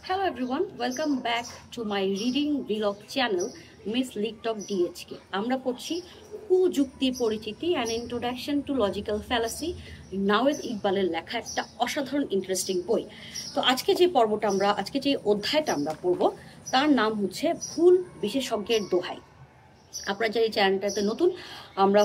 Hello everyone, welcome back to my reading vlog channel Miss Liktok DHK. আমরা পড়ছি কুযুক্তি পরিচিতি and introduction to logical fallacy নাওয়েদ ইকবালের লেখা একটা অসাধারণ ইন্টারেস্টিং বই। তো আজকে যে অধ্যায়টা আমরা পড়ব তার নাম হচ্ছে ভুল বিশেষজ্ঞের দোহাই। আপনারা যারা এই চ্যানেলটাতে নতুন, আমরা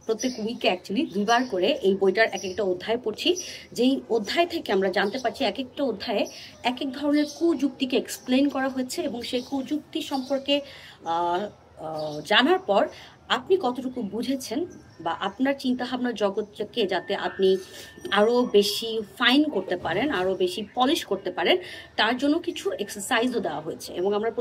প্রত্যেক উইকে অ্যাকচুয়ালি দুইবার করে এই বইটার এক একটা অধ্যায় পড়ছি, যেই অধ্যায় থেকে আমরা জানতে পারছি এক একটা অধ্যায়ে এক এক ধরনের কুযুক্তিকে এক্সপ্লেন করা হয়েছে এবং সেই কুযুক্তি সম্পর্কে জানার পর আপনি কতটুকু বুঝেছেন বা আপনার চিন্তাভাবনার জগৎকে যাতে আপনি আরও বেশি ফাইন করতে পারেন, আরও বেশি পলিশ করতে পারেন, তার জন্য কিছু এক্সারসাইজও দেওয়া হয়েছে। এবং আমরা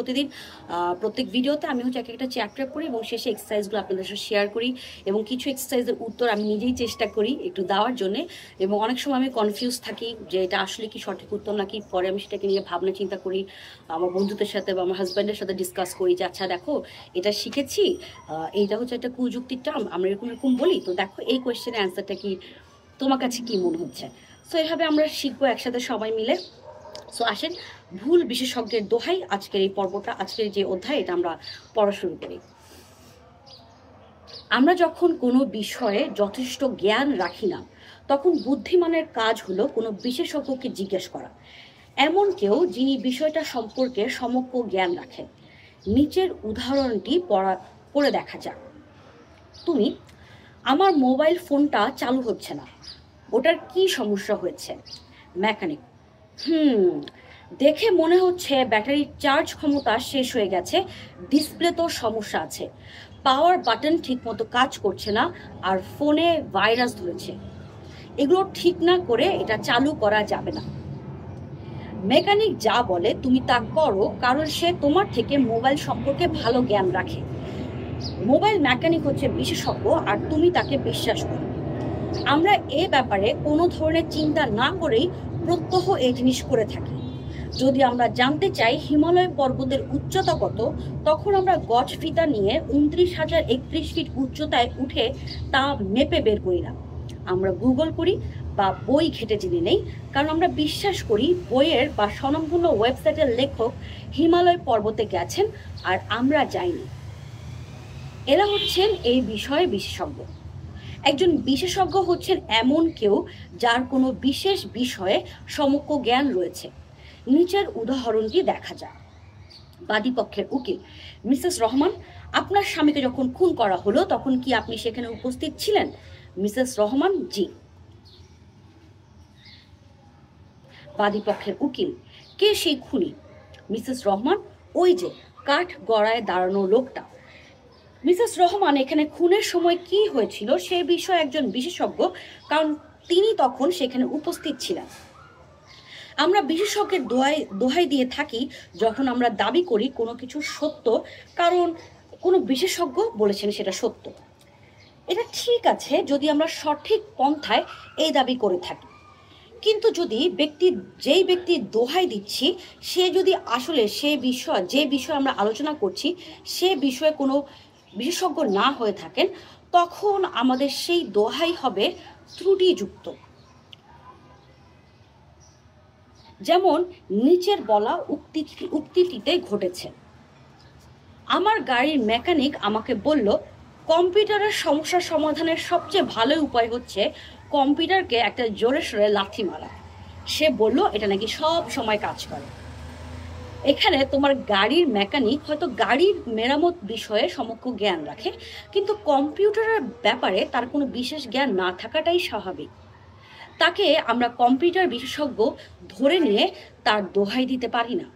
প্রত্যেক ভিডিওতে আমি হচ্ছে একটা চ্যাপ্টার পড়ি এবং শেষে এক্সারসাইজগুলো আপনাদের সাথে শেয়ার করি এবং কিছু এক্সারসাইজের উত্তর আমি নিজেই চেষ্টা করি একটু দেওয়ার জন্যে। এবং অনেক সময় আমি কনফিউজ থাকি যে এটা আসলে কি সঠিক উত্তর নাকি, পরে আমি সেটাকে নিয়ে ভাবনা চিন্তা করি, আমার বন্ধুদের সাথে বা আমার হাজব্যান্ডের সাথে ডিসকাস করি যে আচ্ছা দেখো এটা শিখেছি, এইটা হচ্ছে একটা কুযুক্তির টার্ম, আমরা এরকম বলি, তো দেখো এই কোয়েশ্চেনের অ্যান্সারটা কি, তোমার কাছে কি মনে হচ্ছে। সো এইভাবে আমরা শিখবো একসাথে সবাই মিলে। সো আসেন ভুল বিশেষজ্ঞের দোহাই, আজকের এই পর্বটা, আজকের যে অধ্যায় এটা আমরা পড়া শুরু করি। আমরা যখন কোনো বিষয়ে যথেষ্ট জ্ঞান রাখি না, তখন বুদ্ধিমানের কাজ হলো কোনো বিশেষজ্ঞকে জিজ্ঞেস করা, এমন কেউ যিনি বিষয়টা সম্পর্কে সমগ্র জ্ঞান রাখেন। নিচের উদাহরণটি পড়ে দেখা যাক। তুমি, আমার মোবাইল ফোনটা চালু হচ্ছে না, ওটার কি সমস্যা হয়েছে? মেকানিক, দেখে মনে হচ্ছে ব্যাটারির চার্জ ক্ষমতা শেষ হয়ে গেছে, ডিসপ্লে তো সমস্যা আছে, পাওয়ার বাটন ঠিকমতো কাজ করছে না, আর ফোনে ভাইরাস ধরেছে। এগুলো ঠিক না করে এটা চালু করা যাবে না। মেকানিক যা বলে তুমি তা করো, কারণ সে তোমার থেকে মোবাইল সম্পর্কে ভালো জ্ঞান রাখে। মোবাইল মেকানিক হচ্ছে বিশেষজ্ঞ আর তুমি তাকে বিশ্বাস করো। আমরা এ ব্যাপারে কোনো ধরনের চিন্তা না করেই প্রত্যহ এই জিনিস করে থাকি। যদি আমরা জানতে চাই হিমালয় পর্বতের উচ্চতা কত, তখন আমরা গজ ফিতা নিয়ে 29,031 ফিট উচ্চতায় উঠে তা মেপে বের করি না, আমরা গুগল করি বা বই ঘেটে জেনে নেই, কারণ আমরা বিশ্বাস করি বইয়ের বা স্বনামধন্য ওয়েবসাইটের লেখক হিমালয় পর্বতে গেছেন আর আমরা যাইনি। এরা হচ্ছেন এই বিষয়ে বিশেষজ্ঞ। একজন বিশেষজ্ঞ হচ্ছেন এমন কেউ যার কোনো বিশেষ বিষয়ে সমগ্র জ্ঞান রয়েছে। নিচের উদাহরণটি দেখা যায়। বাদীপক্ষের উকিল, মিসেস রহমান, আপনার স্বামীকে যখন খুন করা হলো তখন কি আপনি সেখানে উপস্থিত ছিলেন? মিসেস রহমান, জি। বাদীপক্ষের উকিল, কে সেই খুনি? মিসেস রহমান, ওই যে কাঠ গড়ায় দাঁড়ানো লোকটা। মিসেস রহমান, এখানে খুনের সময় কি হয়েছিল সে বিষয়ে একজন বিশেষজ্ঞ, কারণ তিনি তখন সেখানে উপস্থিত ছিলেন। আমরা বিশেষজ্ঞের দোহাই দিয়ে থাকি যখন আমরা দাবি করি কোনো কিছু সত্য, কারণ কোনো বিশেষজ্ঞ বলেছেন সেটা সত্য। এটা ঠিক আছে যদি আমরা সঠিক পন্থায় এই দাবি করে থাকি, কিন্তু যদি যেই ব্যক্তি দোহাই দিচ্ছি সে যদি আসলে যে বিষয়ে আমরা আলোচনা করছি সে বিষয়ে কোনো বিশেষজ্ঞ না হয়ে থাকেন, তখন আমাদের সেই দোহাই হবে ত্রুটিযুক্ত। যেমন নিচের বলা উক্তিটিতে ঘটেছে। আমার গাড়ির মেকানিক আমাকে বলল কম্পিউটারের সমস্যা সমাধানের সবচেয়ে ভালো উপায় হচ্ছে কম্পিউটারকে একটা জোরে সোরে লাথি মারা। সে বলল এটা নাকি সব সময় কাজ করে। এখানে তোমার গাড়ির মেকানিক হয়তো গাড়ির মেরামত বিষয়ে সমগ্র জ্ঞান রাখে, কিন্তু কম্পিউটারের ব্যাপারে তার কোনো বিশেষ জ্ঞান না থাকাটাই স্বাভাবিক। তাকে আমরা কম্পিউটার বিশেষজ্ঞ ধরে নিয়ে তার দোহাই দিতে পারি না।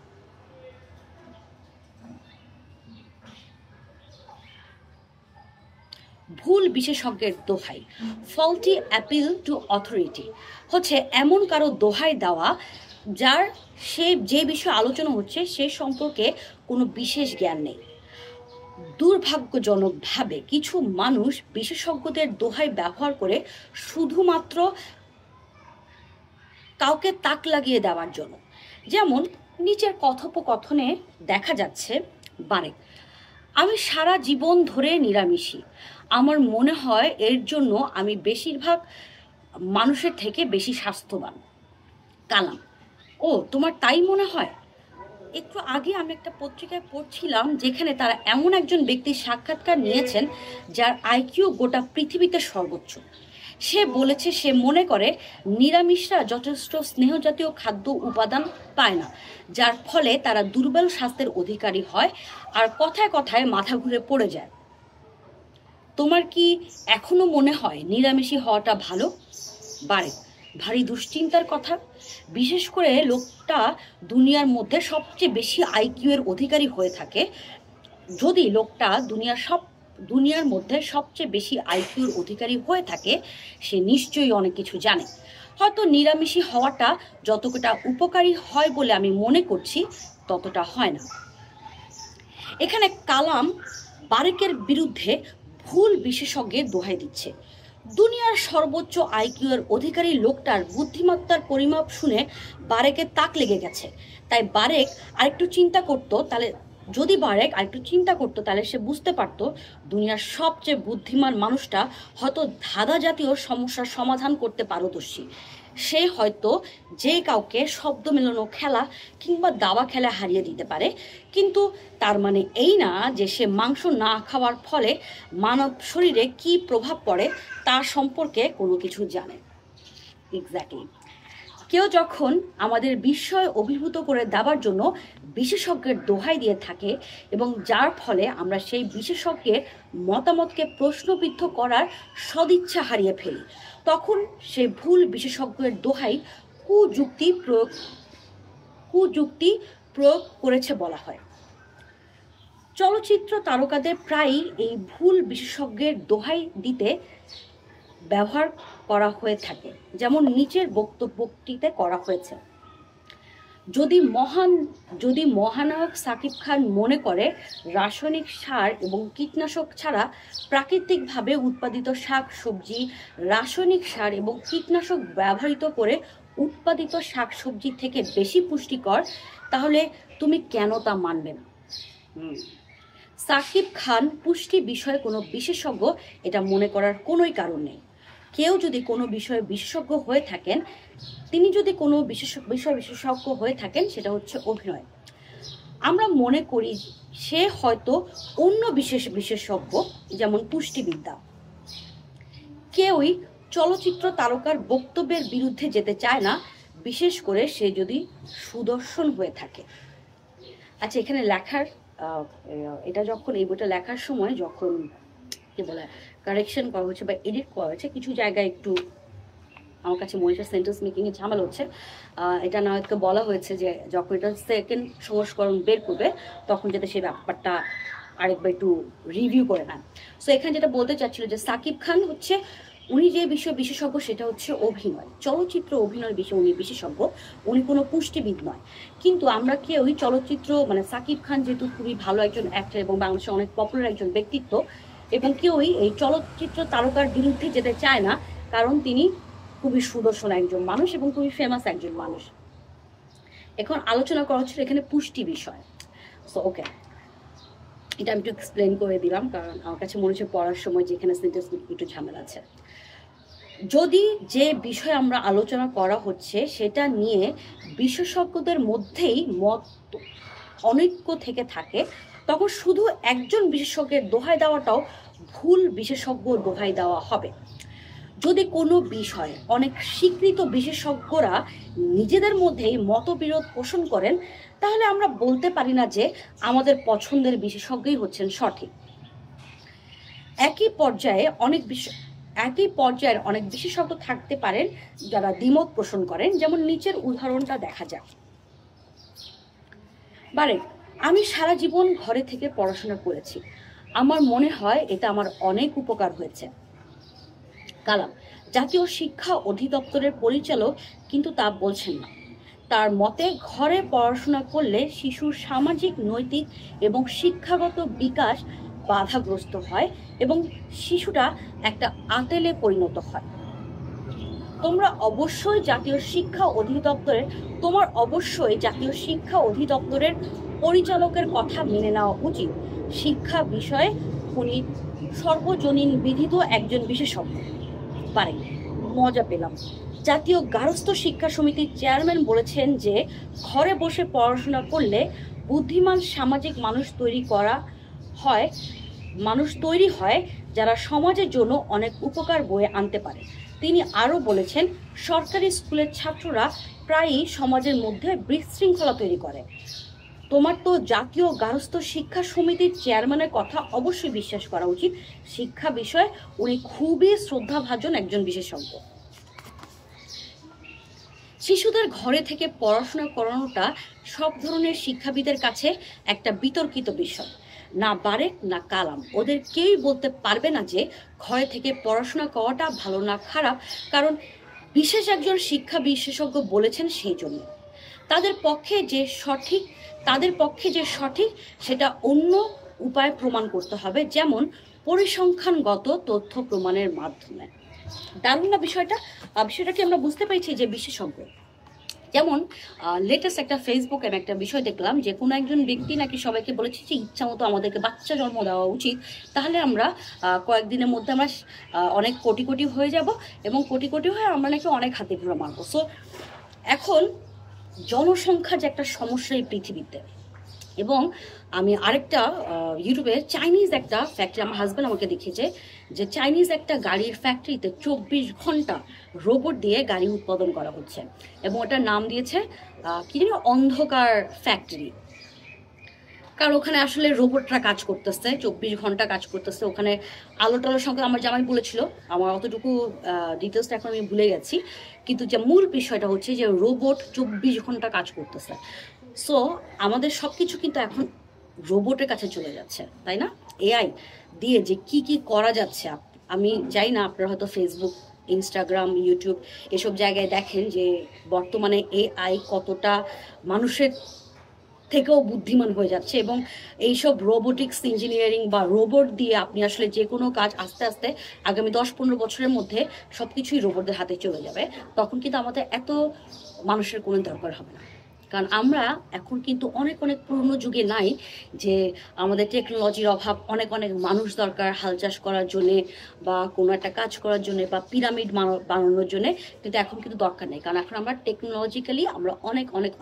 ভুল বিশেষজ্ঞের দোহাই, ফল্টি অ্যাপিল টু অথরিটি, হচ্ছে এমন কারো দোহাই দেওয়া যার যে বিষয়ে আলোচনা হচ্ছে সে সম্পর্কে কোনো বিশেষ জ্ঞান নেই। দুর্ভাগ্যজনকভাবে কিছু মানুষ বিশেষজ্ঞদের দোহাই ব্যবহার করে শুধুমাত্র কাউকে তাক লাগিয়ে দেওয়ার জন্য। যেমন নিচের কথোপকথনে দেখা যাচ্ছে, বারেক, আমি সারা জীবন ধরে নিরামিষী, আমার মনে হয় এর জন্য আমি বেশিরভাগ মানুষের থেকে বেশি স্বাস্থ্যবান। কালাম, ও, তোমার তাই মনে হয়? একটু আগে আমি একটা পত্রিকায় পড়ছিলাম যেখানে তারা এমন একজন ব্যক্তির সাক্ষাৎকার নিয়েছেন যার আইকিউ গোটা পৃথিবীতে সর্বোচ্চ। সে বলেছে সে মনে করে নিরামিষরা যথেষ্ট স্নেহজাতীয় খাদ্য উপাদান পায় না, যার ফলে তারা দুর্বল স্বাস্থ্যের অধিকারী হয় আর কথায় কথায় মাথা ঘুরে পড়ে যায়। তোমার কি এখনো মনে হয় নিরামিষী হওয়াটা ভালো? বারে ভারী দুশ্চিন্তার কথা। বিশেষ করে লোকটা দুনিয়ার মধ্যে সবচেয়ে বেশি আইকিউ এর অধিকারী হয়ে থাকে। যদি লোকটা দুনিয়ার মধ্যে সবচেয়ে বেশি আইকিউর অধিকারী হয়ে থাকে, সে নিশ্চয়ই অনেক কিছু জানে। হয়তো নিরামিষী হওয়াটা যতটা উপকারী হয় বলে আমি মনে করছি ততটা হয় না। এখানে কালাম বারেকের বিরুদ্ধে ভুল বিশেষজ্ঞের দোহাই দিচ্ছে। দুনিয়ার সর্বোচ্চ আইকিউ এর অধিকারী লোকটার বুদ্ধিমত্তার পরিমাপ শুনে বারেকের তাক লেগে গেছে। তাই বারেক আরেকটু চিন্তা করতো, তাহলে সে বুঝতে পারতো দুনিয়ার সবচেয়ে বুদ্ধিমান মানুষটা হয়তো ধাঁধা জাতীয় সমস্যার সমাধান করতে পারদর্শী। সে হয়তো যে কাউকে শব্দ মেলানো খেলা কিংবা দাবা খেলা হারিয়ে দিতে পারে, কিন্তু তার মানে এই না যে সে মাংস না খাওয়ার ফলে মানব শরীরে কি প্রভাব পড়ে তার সম্পর্কে কোনো কিছু জানে। এক্স্যাক্টলি। কেউ যখন আমাদের বিস্ময় অভিভূত করে দেওয়ার জন্য বিশেষজ্ঞের দোহাই দিয়ে থাকে এবং যার ফলে আমরা সেই বিশেষজ্ঞের মতামতকে প্রশ্নবিদ্ধ করার সদিচ্ছা হারিয়ে ফেলি, তখন সে ভুল বিশেষজ্ঞের দোহাই কুযুক্তি প্রয়োগ করেছে বলা হয়। চলচ্চিত্র তারকাদের প্রায়ই এই ভুল বিশেষজ্ঞের দোহাই দিতে ব্যবহার করা হয়ে থাকে, যেমন নিচের বক্তব্যটিতে করা হয়েছে। যদি মহানায়ক সাকিব খান মনে করে রাসায়নিক সার এবং কীটনাশক ছাড়া প্রাকৃতিকভাবে উৎপাদিত শাক সবজি রাসায়নিক সার এবং কীটনাশক ব্যবহৃত করে উৎপাদিত শাক সবজি থেকে বেশি পুষ্টিকর, তাহলে তুমি কেন তা মানবে না? সাকিব খান পুষ্টি বিষয়ে কোনো বিশেষজ্ঞ এটা মনে করার কোনোই কারণ নেই। কেউ যদি কোনো বিষয়ে বিশেষজ্ঞ হয়ে থাকেন, বিশেষজ্ঞ হয়ে থাকেন, সেটা হচ্ছে অভিনয়। আমরা মনে করি সে হয়তো অন্য বিশেষজ্ঞ, যেমন পুষ্টিবিদ্যা। কেউই চলচ্চিত্র তারকার বক্তব্যের বিরুদ্ধে যেতে চায় না, বিশেষ করে সে যদি সুদর্শন হয়ে থাকে। আচ্ছা, এখানে লেখার এটা যখন এই বইটা লেখার সময় যখন কি বলে কারেকশন করা হচ্ছে বা এডিট করা হয়েছে, কিছু জায়গায় একটু আমার কাছে মনে হচ্ছে সেন্টেন্স মেকিংয়ে ঝামেলা হচ্ছে। এটা নায়ককে বলা হয়েছে যে যখন এটা সেকেন্ড সংস্করণ বের করবে তখন যাতে সেই ব্যাপারটা আরেকবার একটু রিভিউ করে নেন। সো এখানে যেটা বলতে চাচ্ছিল যে সাকিব খান হচ্ছে উনি যে বিষয়ে বিশেষজ্ঞ সেটা হচ্ছে অভিনয়, চলচ্চিত্র অভিনয়ের বিষয়ে উনি বিশেষজ্ঞ, উনি কোনো পুষ্টিবিদ নয়। কিন্তু আমরা কেউই চলচ্চিত্র সাকিব খান যেহেতু খুবই ভালো একজন অ্যাক্টর এবং বাংলাদেশে অনেক পপুলার একজন ব্যক্তিত্ব, এবং কেউই এই চলচ্চিত্র তারকার বিরুদ্ধে যেতে চায় না, কারণ তিনি খুবই সুদর্শন একজন মানুষ এবং খুবই ফেমাস একজন মানুষ। এখন আলোচনা করা হচ্ছিল এখানে পুষ্টি বিষয়। সো ওকে, এটা আমি একটু এক্সপ্লেন করে দিলাম, কারণ আমার কাছে মনে হচ্ছে পড়ার সময় যেখানে সেন্টেন্স একটু ঝামেলা আছে। যদি যে বিষয় আমরা আলোচনা করা হচ্ছে সেটা নিয়ে বিশেষজ্ঞদের মধ্যেই মত অনৈক্য থেকে থাকে, তখন শুধু একজন বিশেষজ্ঞের দোহাই দেওয়াটাও ভুল বিশেষজ্ঞ দোহাই দেওয়া হবে। যদি কোনো বিষয়ে অনেক স্বীকৃত বিশেষজ্ঞরা নিজেদের মধ্যেই মতবিরোধ পোষণ করেন, তাহলে আমরা বলতে পারি না যে আমাদের পছন্দের বিশেষজ্ঞই হচ্ছেন সঠিক। একই পর্যায়ের অনেক বিশেষজ্ঞ থাকতে পারেন যারা দ্বিমত পোষণ করেন, যেমন নিচের উদাহরণটা দেখা যাক। আমি সারা জীবন ঘরে থেকে পড়াশোনা করেছি, আমার মনে হয় এটা আমার অনেক উপকার হয়েছে। কালাম জাতীয় শিক্ষা অধিদপ্তরের পরিচালক কিন্তু তা বলছেন না। তার মতে ঘরে পড়াশোনা করলে শিশুর সামাজিক, নৈতিক এবং শিক্ষাগত বিকাশ বাধাগ্রস্ত হয় এবং শিশুটা একটা আঁতেলে পরিণত হয়। তোমার অবশ্যই জাতীয় শিক্ষা অধিদপ্তরের পরিচালকের কথা মেনে নেওয়া উচিত। শিক্ষা বিষয়ে উনি সর্বজনীন বিদিত একজন বিশেষজ্ঞ। মজা পেলাম। জাতীয় গার্হস্থ্য শিক্ষা সমিতির চেয়ারম্যান বলেছেন যে ঘরে বসে পড়াশোনা করলে বুদ্ধিমান সামাজিক মানুষ তৈরি হয় যারা সমাজের জন্য অনেক উপকার বয়ে আনতে পারে। তিনি আরও বলেছেন, সরকারি স্কুলের ছাত্ররা প্রায়ই সমাজের মধ্যে বিশৃঙ্খলা তৈরি করে। তোমার তো জাতীয় গার্হস্থ্য শিক্ষা সমিতির চেয়ারম্যানের কথা অবশ্যই বিশ্বাস করা উচিত। শিক্ষা বিষয়ে উনি খুবই শ্রদ্ধাভাজন একজন বিশেষজ্ঞ। শিশুদের ঘরে থেকে পড়াশোনা করানোটা সব ধরনের শিক্ষাবিদের কাছে একটা বিতর্কিত বিষয়। না বারেক না কালাম ওদের কেউই বলতে পারবে না যে ঘরে থেকে পড়াশোনা করাটা ভালো না খারাপ, কারণ বিশেষ একজন শিক্ষা বিশেষজ্ঞ বলেছেন সেই জন্য। তাদের পক্ষে যে সঠিক সেটা অন্য উপায়ে প্রমাণ করতে হবে, যেমন পরিসংখ্যানগত তথ্য প্রমাণের মাধ্যমে। দারুণ না বিষয়টাকে আমরা বুঝতে পেরেছি যে বিশেষজ্ঞ। যেমন লেটেস্ট একটা ফেসবুকে আমি একটা বিষয় দেখলাম যে কোনো একজন ব্যক্তি নাকি সবাইকে বলেছে যে ইচ্ছা মতো আমাদেরকে বাচ্চা জন্ম দেওয়া উচিত, তাহলে আমরা কয়েকদিনের মধ্যে আমরা অনেক কোটি কোটি হয়ে যাব এবং কোটি কোটি হয়ে আমরা নাকি অনেক হাতে ঘোরা মারবো। সো এখন জনসংখ্যা যে একটা সমস্যা এই পৃথিবীতে, এবং আমি আরেকটা ইউটিউবে চাইনিজ একটা ফ্যাক্টরি, আমার হাজব্যান্ড আমাকে দেখিয়েছে যে চাইনিজ একটা গাড়ির ফ্যাক্টরিতে 24 ঘন্টা রোবট দিয়ে গাড়ি উৎপাদন করা হচ্ছে এবং ওটার নাম দিয়েছে কি জানি অন্ধকার ফ্যাক্টরি। কারণ ওখানে আসলে রোবটরা কাজ করতেছে, 24 ঘন্টা কাজ করতেছে। ওখানে আলো টালোর সঙ্গে আমার জামাই বলেছিল, আমার অতটুকু ডিটেলসটা এখন আমি ভুলে গেছি, কিন্তু যে মূল বিষয়টা হচ্ছে যে রোবট 24 ঘন্টা কাজ করতেছে। সো আমাদের সব কিছু কিন্তু এখন রোবটের কাছে চলে যাচ্ছে, তাই না? এআই দিয়ে যে কি কি করা যাচ্ছে, আমি জানি না আপনারা হয়তো ফেসবুক, ইনস্টাগ্রাম, ইউটিউব এসব জায়গায় দেখেন যে বর্তমানে এআই কতটা মানুষের থেকেও বুদ্ধিমান হয়ে যাচ্ছে, এবং এইসব রোবোটিক্স ইঞ্জিনিয়ারিং বা রোবট দিয়ে আপনি আসলে যে কোনো কাজ আস্তে আস্তে আগামী 10-15 বছরের মধ্যে সব কিছুই রোবটদের হাতে চলে যাবে। তখন কিন্তু আমাদের এত মানুষের কোনো দরকার হবে না, কারণ আমরা এখন কিন্তু অনেক পুরনো যুগে নাই যে আমাদের টেকনোলজির অভাব, অনেক মানুষ দরকার হাল চাষ করার জন্যে বা কোনো একটা কাজ করার জন্য বা পিরামিড বানানোর জন্যে, কিন্তু এখন কিন্তু দরকার নেই, কারণ এখন আমরা টেকনোলজিক্যালি আমরা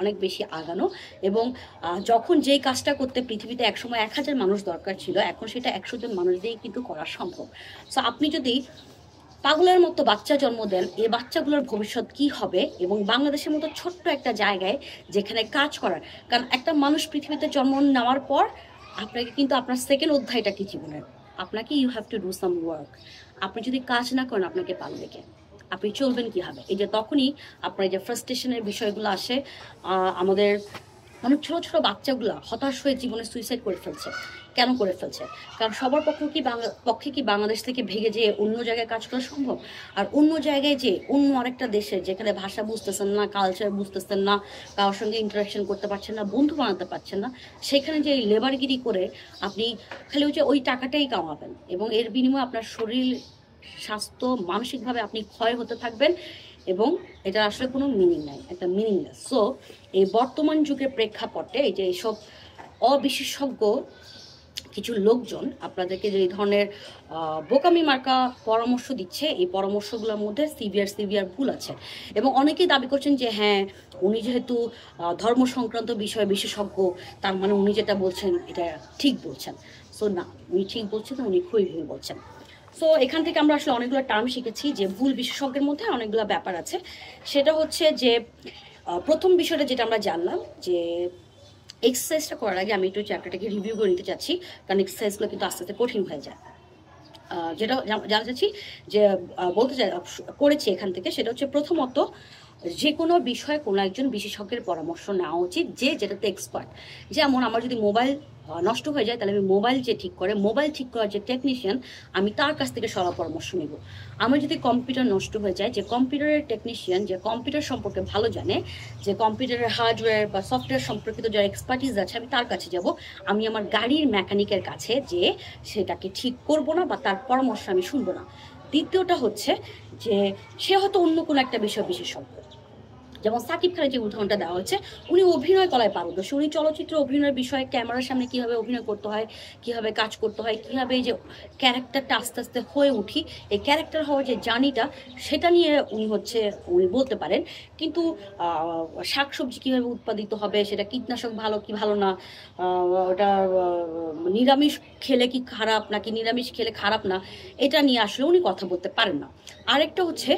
অনেক বেশি আগানো। এবং যখন যেই কাজটা করতে পৃথিবীতে একসময় 1000 মানুষ দরকার ছিল, এখন সেটা 100 জন মানুষ দিয়েই কিন্তু করা সম্ভব। সো আপনি যদি পাগলের মতো বাচ্চা জন্ম দেন, এই বাচ্চাগুলোর ভবিষ্যৎ কি হবে? এবং বাংলাদেশের মতো ছোট্ট একটা জায়গায় যেখানে কাজ করার, কারণ একটা মানুষ পৃথিবীতে জন্ম নেওয়ার পর আপনাকে কিন্তু আপনার সেকেন্ড অধ্যায়টা কি জীবনের, আপনাকে you have to do some work. আপনি যদি কাজ না করেন আপনাকে পালবে কে? আপনি চলবেন কীভাবে? এই যে তখনই আপনার যে ফ্রাস্ট্রেশনের বিষয়গুলো আসে। আমাদের অনেক ছোট বাচ্চাগুলো হতাশ হয়ে জীবনে সুইসাইড করে ফেলছে। কেন করে ফেলছে? কারণ সবার পক্ষে কি বাংলাদেশ থেকে ভেগে যেয়ে অন্য জায়গায় কাজ করা সম্ভব? আর অন্য জায়গায় যে অন্য আরেকটা দেশে যেখানে ভাষা বুঝতেছেন না, কালচার বুঝতেছেন না, কারোর সঙ্গে ইন্টারাকশন করতে পারছেন না, বন্ধু বানাতে পারছেন না, সেখানে যে লেবারগিরি করে আপনি খালি ওই টাকাটাই কামাবেন এবং এর বিনিময়ে আপনার শরীর, স্বাস্থ্য, মানসিকভাবে আপনি ক্ষয় হতে থাকবেন এবং এটা আসলে কোনো মিনিং নাই, একটা মিনিংলেস। সো এই বর্তমান যুগের প্রেক্ষাপটে এই যে এইসব অবিশেষজ্ঞ কিছু লোকজন আপনাদেরকে যে ধরনের বোকামি মার্কা পরামর্শ দিচ্ছে, এই পরামর্শগুলোর মধ্যে সিভিয়ার ভুল আছে। এবং অনেকেই দাবি করছেন যে হ্যাঁ, উনি যেহেতু ধর্ম সংক্রান্ত বিষয়ে বিশেষজ্ঞ, তার মানে উনি যেটা বলছেন এটা ঠিক বলছেন। সো না, উনি ঠিক বলছেন না, উনি খুবই ভুল বলছেন। সো এখান থেকে আমরা আসলে অনেকগুলো টার্ম শিখেছি যে ভুল বিশেষজ্ঞের মধ্যে অনেকগুলো ব্যাপার আছে। সেটা হচ্ছে যে প্রথম বিষয়টা যেটা আমরা জানলাম যে এক্সারসাইজটা করার আগে আমি একটু চ্যাপ্টারটাকে রিভিউ করে নিতে চাচ্ছি, কারণ এক্সারসাইজগুলো কিন্তু আস্তে আস্তে কঠিন হয়ে যায়। যেটা জানতে চাচ্ছি যে করেছি এখান থেকে, সেটা হচ্ছে প্রথমত যে কোনো বিষয়ে কোনো একজন বিশেষজ্ঞের পরামর্শ নেওয়া উচিত, যেটাতে এক্সপার্ট। যেমন আমার যদি মোবাইল নষ্ট হয়ে যায়, তাহলে আমি মোবাইল ঠিক করার যে টেকনিশিয়ান, আমি তার কাছ থেকে সবার পরামর্শ নেব। আমার যদি কম্পিউটার নষ্ট হয়ে যায়, যে কম্পিউটারের টেকনিশিয়ান, যে কম্পিউটার সম্পর্কে ভালো জানে, যে কম্পিউটারের হার্ডওয়্যার বা সফটওয়্যার সম্পর্কিত যারা এক্সপার্টিস আছে, আমি তার কাছে যাব। আমি আমার গাড়ির মেকানিকের কাছে যে সেটাকে ঠিক করব না বা তার পরামর্শ আমি শুনবো না। দ্বিতীয়টা হচ্ছে যে সে হয়তো অন্য কোনো একটা বিষয় বিশেষজ্ঞ, যেমন সাকিব খানের যে উদাহরণটা দেওয়া হচ্ছে, উনি অভিনয় কলায় পারদর্শী, উনি চলচ্চিত্র অভিনয়ের বিষয়ে ক্যামেরার সামনে কীভাবে অভিনয় করতে হয়, কীভাবে কাজ করতে হয়, কীভাবে এই যে ক্যারেক্টারটা আস্তে আস্তে হয়ে উঠি, এই ক্যারেক্টার হওয়ার যে জার্নিটা সেটা নিয়ে উনি বলতে পারেন। কিন্তু শাকসবজি কীভাবে উৎপাদিত হবে, সেটা কীটনাশক ভালো কি ভালো না, ওটা নিরামিষ খেলে কি খারাপ নাকি নিরামিষ খেলে খারাপ না, এটা নিয়ে আসলে উনি কথা বলতে পারেন না। আরেকটা হচ্ছে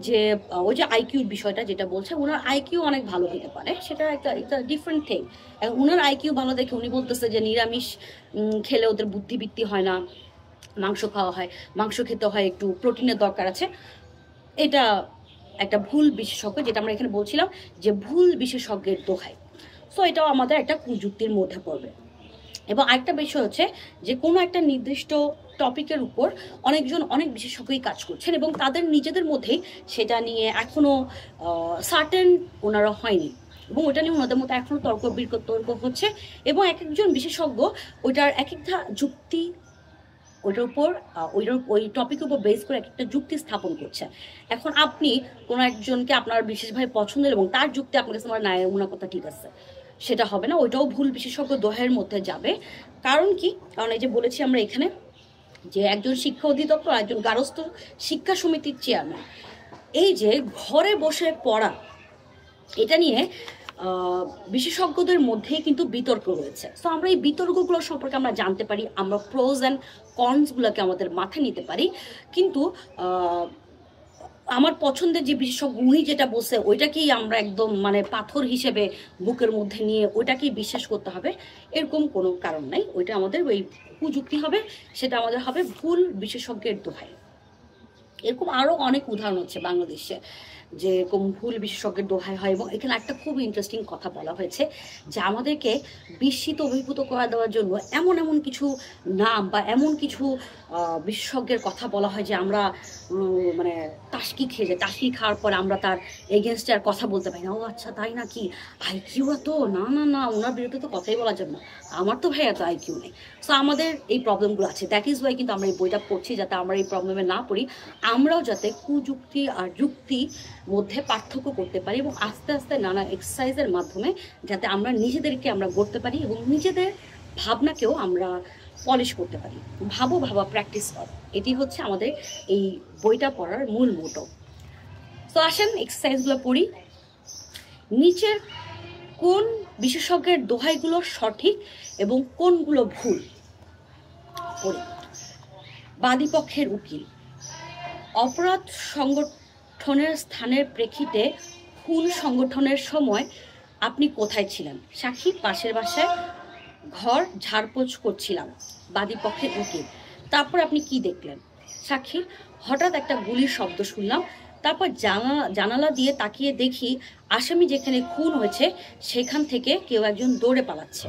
যে ওই যে আইকিউর বিষয়টা যেটা বলছে, ওনার আইকিউ অনেক ভালো হতে পারে, সেটা একটা ডিফারেন্ট থিং। ওনার আইকিউ ভালো দেখে উনি বলতেছে যে নিরামিষ খেলে ওদের বুদ্ধিবৃত্তি হয় না, মাংস খাওয়া হয়, মাংস খেতে হয়, একটু প্রোটিনের দরকার আছে। এটা একটা ভুল বিশেষজ্ঞ, যেটা আমরা এখানে বলছিলাম যে ভুল বিশেষজ্ঞের দোহাই। সো এটাও আমাদের একটা কুযুক্তির মধ্যে পড়বে। এবং আরেকটা বিষয় হচ্ছে যে কোনো একটা নির্দিষ্ট টপিকের উপর অনেকজন অনেক বিশেষজ্ঞই কাজ করছেন এবং তাদের নিজেদের মধ্যেই সেটা নিয়ে এখনও সার্টেন ওনারা হয়নি, এবং ওটা নিয়ে ওনাদের মধ্যে এখনও তর্ক হচ্ছে, এবং এক একজন বিশেষজ্ঞ ওইটার এক একটা যুক্তি ওইটার উপর ওই টপিকের উপর বেস করে একটা যুক্তি স্থাপন করছে। এখন আপনি কোনো একজনকে আপনার বিশেষভাবে পছন্দের এবং তার যুক্তি আপনার কাছে আমার নায়ের ওনার কথা ঠিক আছে, সেটা হবে না, ওইটাও ভুল বিশেষজ্ঞ দোহের মধ্যে যাবে। কারণ কি? কারণ এই যে বলেছি আমরা এখানে যে একজন শিক্ষা অধিদপ্তর, একজন গার্হস্থ্য শিক্ষা সমিতির চেয়ারম্যান, এই যে ঘরে বসে পড়া, এটা নিয়ে বিশেষজ্ঞদের মধ্যেই কিন্তু বিতর্ক রয়েছে। সো আমরা এই বিতর্কগুলো সম্পর্কে আমরা জানতে পারি, আমরা প্রোজ অ্যান্ড কনসগুলোকে আমাদের মাথায় নিতে পারি। কিন্তু আমার পছন্দের যে বিশেষজ্ঞ উনি যেটা বলছে ওইটাকেই আমরা একদম মানে পাথর হিসেবে বুকের মধ্যে নিয়ে ওইটাকেই বিশ্বাস করতে হবে, এরকম কোনো কারণ নাই। ওইটা আমাদের ওই কুযুক্তি হবে, সেটা আমাদের হবে ভুল বিশেষজ্ঞের দোহাই। এরকম আরও অনেক উদাহরণ হচ্ছে বাংলাদেশে যে এরকম ভুল বিশেষজ্ঞের দোহাই হয়। এবং এখানে একটা খুব ইন্টারেস্টিং কথা বলা হয়েছে যে আমাদেরকে বিস্মিত অভিভূত করে দেওয়ার জন্য এমন এমন কিছু নাম বা এমন কিছু বিশেষজ্ঞের কথা বলা হয় যে আমরা মানে টাসকি খেয়ে যাই, টাসকি খাওয়ার পর আমরা তার এগেনস্টে আর কথা বলতে পারি না। ও আচ্ছা তাই নাকি, আইকিউ এত, না না না ওনার বিরুদ্ধে তো কথাই বলার জন্য, আমার তো ভাই এত আইকিউ নেই। সো আমাদের এই প্রবলেমগুলো আছে, দ্যাট ইজ ওয়াই কিন্তু আমরা এই বইটা পড়ছি, যাতে আমরা এই প্রবলেমে না পড়ি, আমরাও যাতে কুযুক্তি আর যুক্তি মধ্যে পার্থক্য করতে পারি, এবং আস্তে আস্তে নানা এক্সারসাইজের মাধ্যমে যাতে আমরা নিজেদেরকে আমরা গড়তে পারি এবং নিজেদের ভাবনাকেও আমরা পলিশ করতে পারি। ভাবা প্র্যাকটিস কর, এটি হচ্ছে আমাদের এই বইটা পড়ার মূল মোটো। তো আসেন এক্সারসাইজগুলো পড়ি। নিচের কোন বিশেষজ্ঞের দোহাইগুলো সঠিক এবং কোনগুলো ভুল পড়ি। বাদীপক্ষের উকিল, অপরাধ সংগঠনের স্থানের প্রেক্ষিতে খুন সংগঠনের সময় আপনি কোথায় ছিলেন? সাক্ষী, পাশের বাসায়, ঘর ঝাড়পোছ করছিলাম। বাদীপক্ষের উকিল, তারপর আপনি কি দেখলেন? সাক্ষী, হঠাৎ একটা গুলির শব্দ শুনলাম, তারপর জানালা দিয়ে তাকিয়ে দেখি আসামি যেখানে খুন হয়েছে সেখান থেকে কেউ একজন দৌড়ে পালাচ্ছে।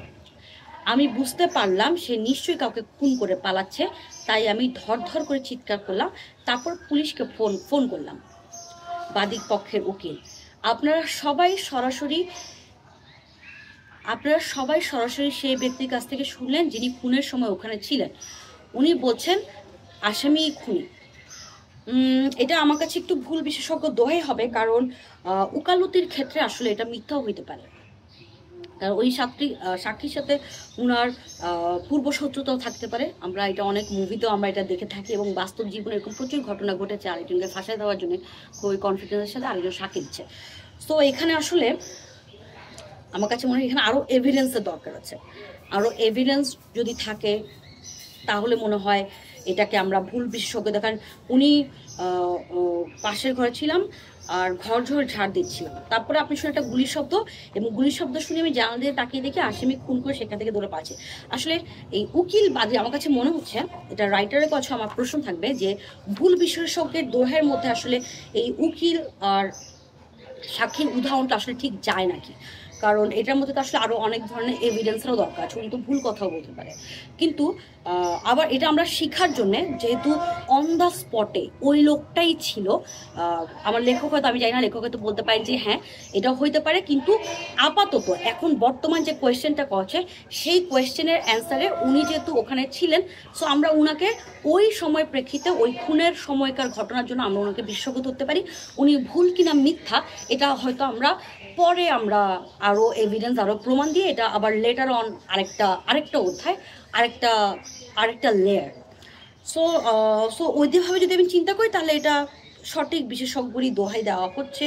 আমি বুঝতে পারলাম সে নিশ্চয়ই কাউকে খুন করে পালাচ্ছে, তাই আমি ধর করে চিৎকার করলাম, তারপর পুলিশকে ফোন করলাম। বাদী পক্ষের উকিল, আপনারা সবাই সরাসরি সেই ব্যক্তির কাছ থেকে শুনলেন যিনি খুনের সময় ওখানে ছিলেন। উনি বলছেন আসামি খুনি। এটা আমার কাছে একটু ভুল বিশেষজ্ঞ দোহাই হবে, কারণ উকালতির ক্ষেত্রে আসলে এটা মিথ্যাও হইতে পারে, কারণ ওই সাক্ষীর সাথে উনার পূর্বশত্রুতাও থাকতে পারে। আমরা এটা অনেক মুভিতেও আমরা এটা দেখে থাকি, এবং বাস্তব জীবনে এরকম প্রচুর ঘটনা ঘটেছে আরেকজনকে ফাঁসায় দেওয়ার জন্য খুবই কনফিডেন্সের সাথে আরেকজন সাক্ষী দিচ্ছে। সো এখানে আসলে আমার কাছে মনে হয় এখানে আরও এভিডেন্সের দরকার আছে। আরও এভিডেন্স যদি থাকে তাহলে মনে হয় এটাকে আমরা ভুল বিশেষজ্ঞ দেখান। উনি পাশের ঘরে ছিলাম আর ঘর ঝাড় দিচ্ছিলাম, তারপরে আপনি শুনে একটা গুলির শব্দ, এবং গুলির শব্দ শুনে আমি জানালা দিয়ে তাকিয়ে দেখি আসামি খুন করে সেখান থেকে দৌড়ে পাচ্ছে। আসলে এই উকিল বাদী আমার কাছে মনে হচ্ছে, এটা রাইটারের কাছে আমার প্রশ্ন থাকবে যে ভুল বিশেষজ্ঞের দোহের মধ্যে আসলে এই উকিল আর সাক্ষীর উদাহরণটা আসলে ঠিক যায় নাকি। কারণ এটার মধ্যে তো আসলে আরও অনেক ধরনের এভিডেন্সেরও দরকার আছে, উনি তো ভুল কথাও বলতে পারে। কিন্তু আবার এটা আমরা শেখার জন্যে, যেহেতু অন দ্য স্পটে ওই লোকটাই ছিল, আমার লেখক হয়তো, আমি জানি না, লেখক হয়তো বলতে পারেন যে হ্যাঁ এটাও হইতে পারে, কিন্তু আপাতত এখন বর্তমান যে কোয়েশ্চেনটা করছে সেই কোয়েশ্চেনের অ্যান্সারে উনি যেহেতু ওখানে ছিলেন, সো আমরা ওনাকে ওই সময় প্রেক্ষিতে ওই খুনের সময়কার ঘটনার জন্য আমরা ওনাকে বিশেষজ্ঞ ধরতে পারি। উনি ভুল কিনা মিথ্যা এটা হয়তো আমরা পরে আমরা আরও এভিডেন্স, আরও প্রমাণ দিয়ে এটা আবার লেটার অন আরেকটা অধ্যায়, আরেকটা লেয়ার। সো ওইভাবে যদি আমি চিন্তা করি তাহলে এটা সঠিক বিশেষজ্ঞরই দোহাই দেওয়া হচ্ছে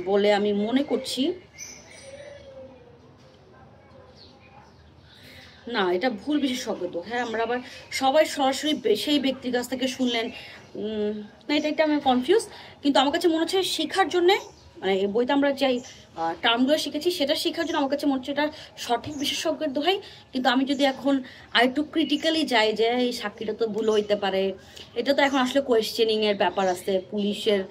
বলে আমি মনে করছি। না, এটা ভুল বিশেষজ্ঞ তো, হ্যাঁ আমরা আবার সবাই সরাসরি সেই ব্যক্তির কাছ থেকে শুনলেন না, এটা আমি কনফিউজ। কিন্তু আমার কাছে মনে হচ্ছে শেখার জন্যে, মানে এই বইতে আমরা যাই টার্মগুলো শিখেছি সেটা শেখার জন্য আমার কাছে মনে হচ্ছে এটা সঠিক বিশেষজ্ঞের দোহাই। কিন্তু আমি যদি এখন আরেকটু ক্রিটিক্যালি যাই যে এই সাক্ষীটা তো ভুল হইতে পারে, এটা তো এখন আসলে কোয়েশ্চেনিংয়ের ব্যাপার আছে, পুলিশের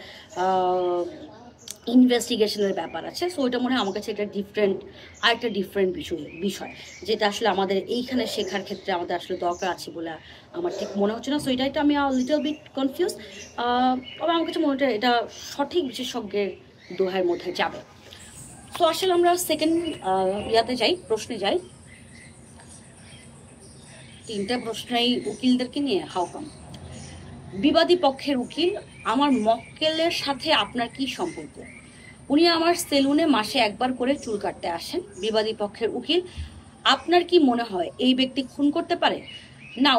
ইনভেস্টিগেশনের ব্যাপার আছে। সো ওইটা মনে হয় আমার কাছে একটা আরেকটা ডিফারেন্ট বিষয় যেটা আসলে আমাদের এইখানে শেখার ক্ষেত্রে আমাদের আসলে দরকার আছে বলে আমার ঠিক মনে হচ্ছে না। সো এটা আমি লিটল বিট কনফিউজ। তবে আমার কাছে মনে হয় এটা সঠিক বিশেষজ্ঞের দোহাইয়ের মধ্যে যাবে। সো আসলে আমরা সেকেন্ড প্রশ্নে যাই। 3টা প্রশ্নই উকিলদেরকে নিয়ে। হাউকাম? বিবাদী পক্ষের উকিল: আমার মক্কেলের সাথে আপনার কি সম্পর্ক? উনি আমার সেলুনে মাসে একবার করে চুল কাটতে আসেন। বিবাদী পক্ষের উকিল: আপনার কি মনে হয় এই ব্যক্তি খুন করতে পারে? না,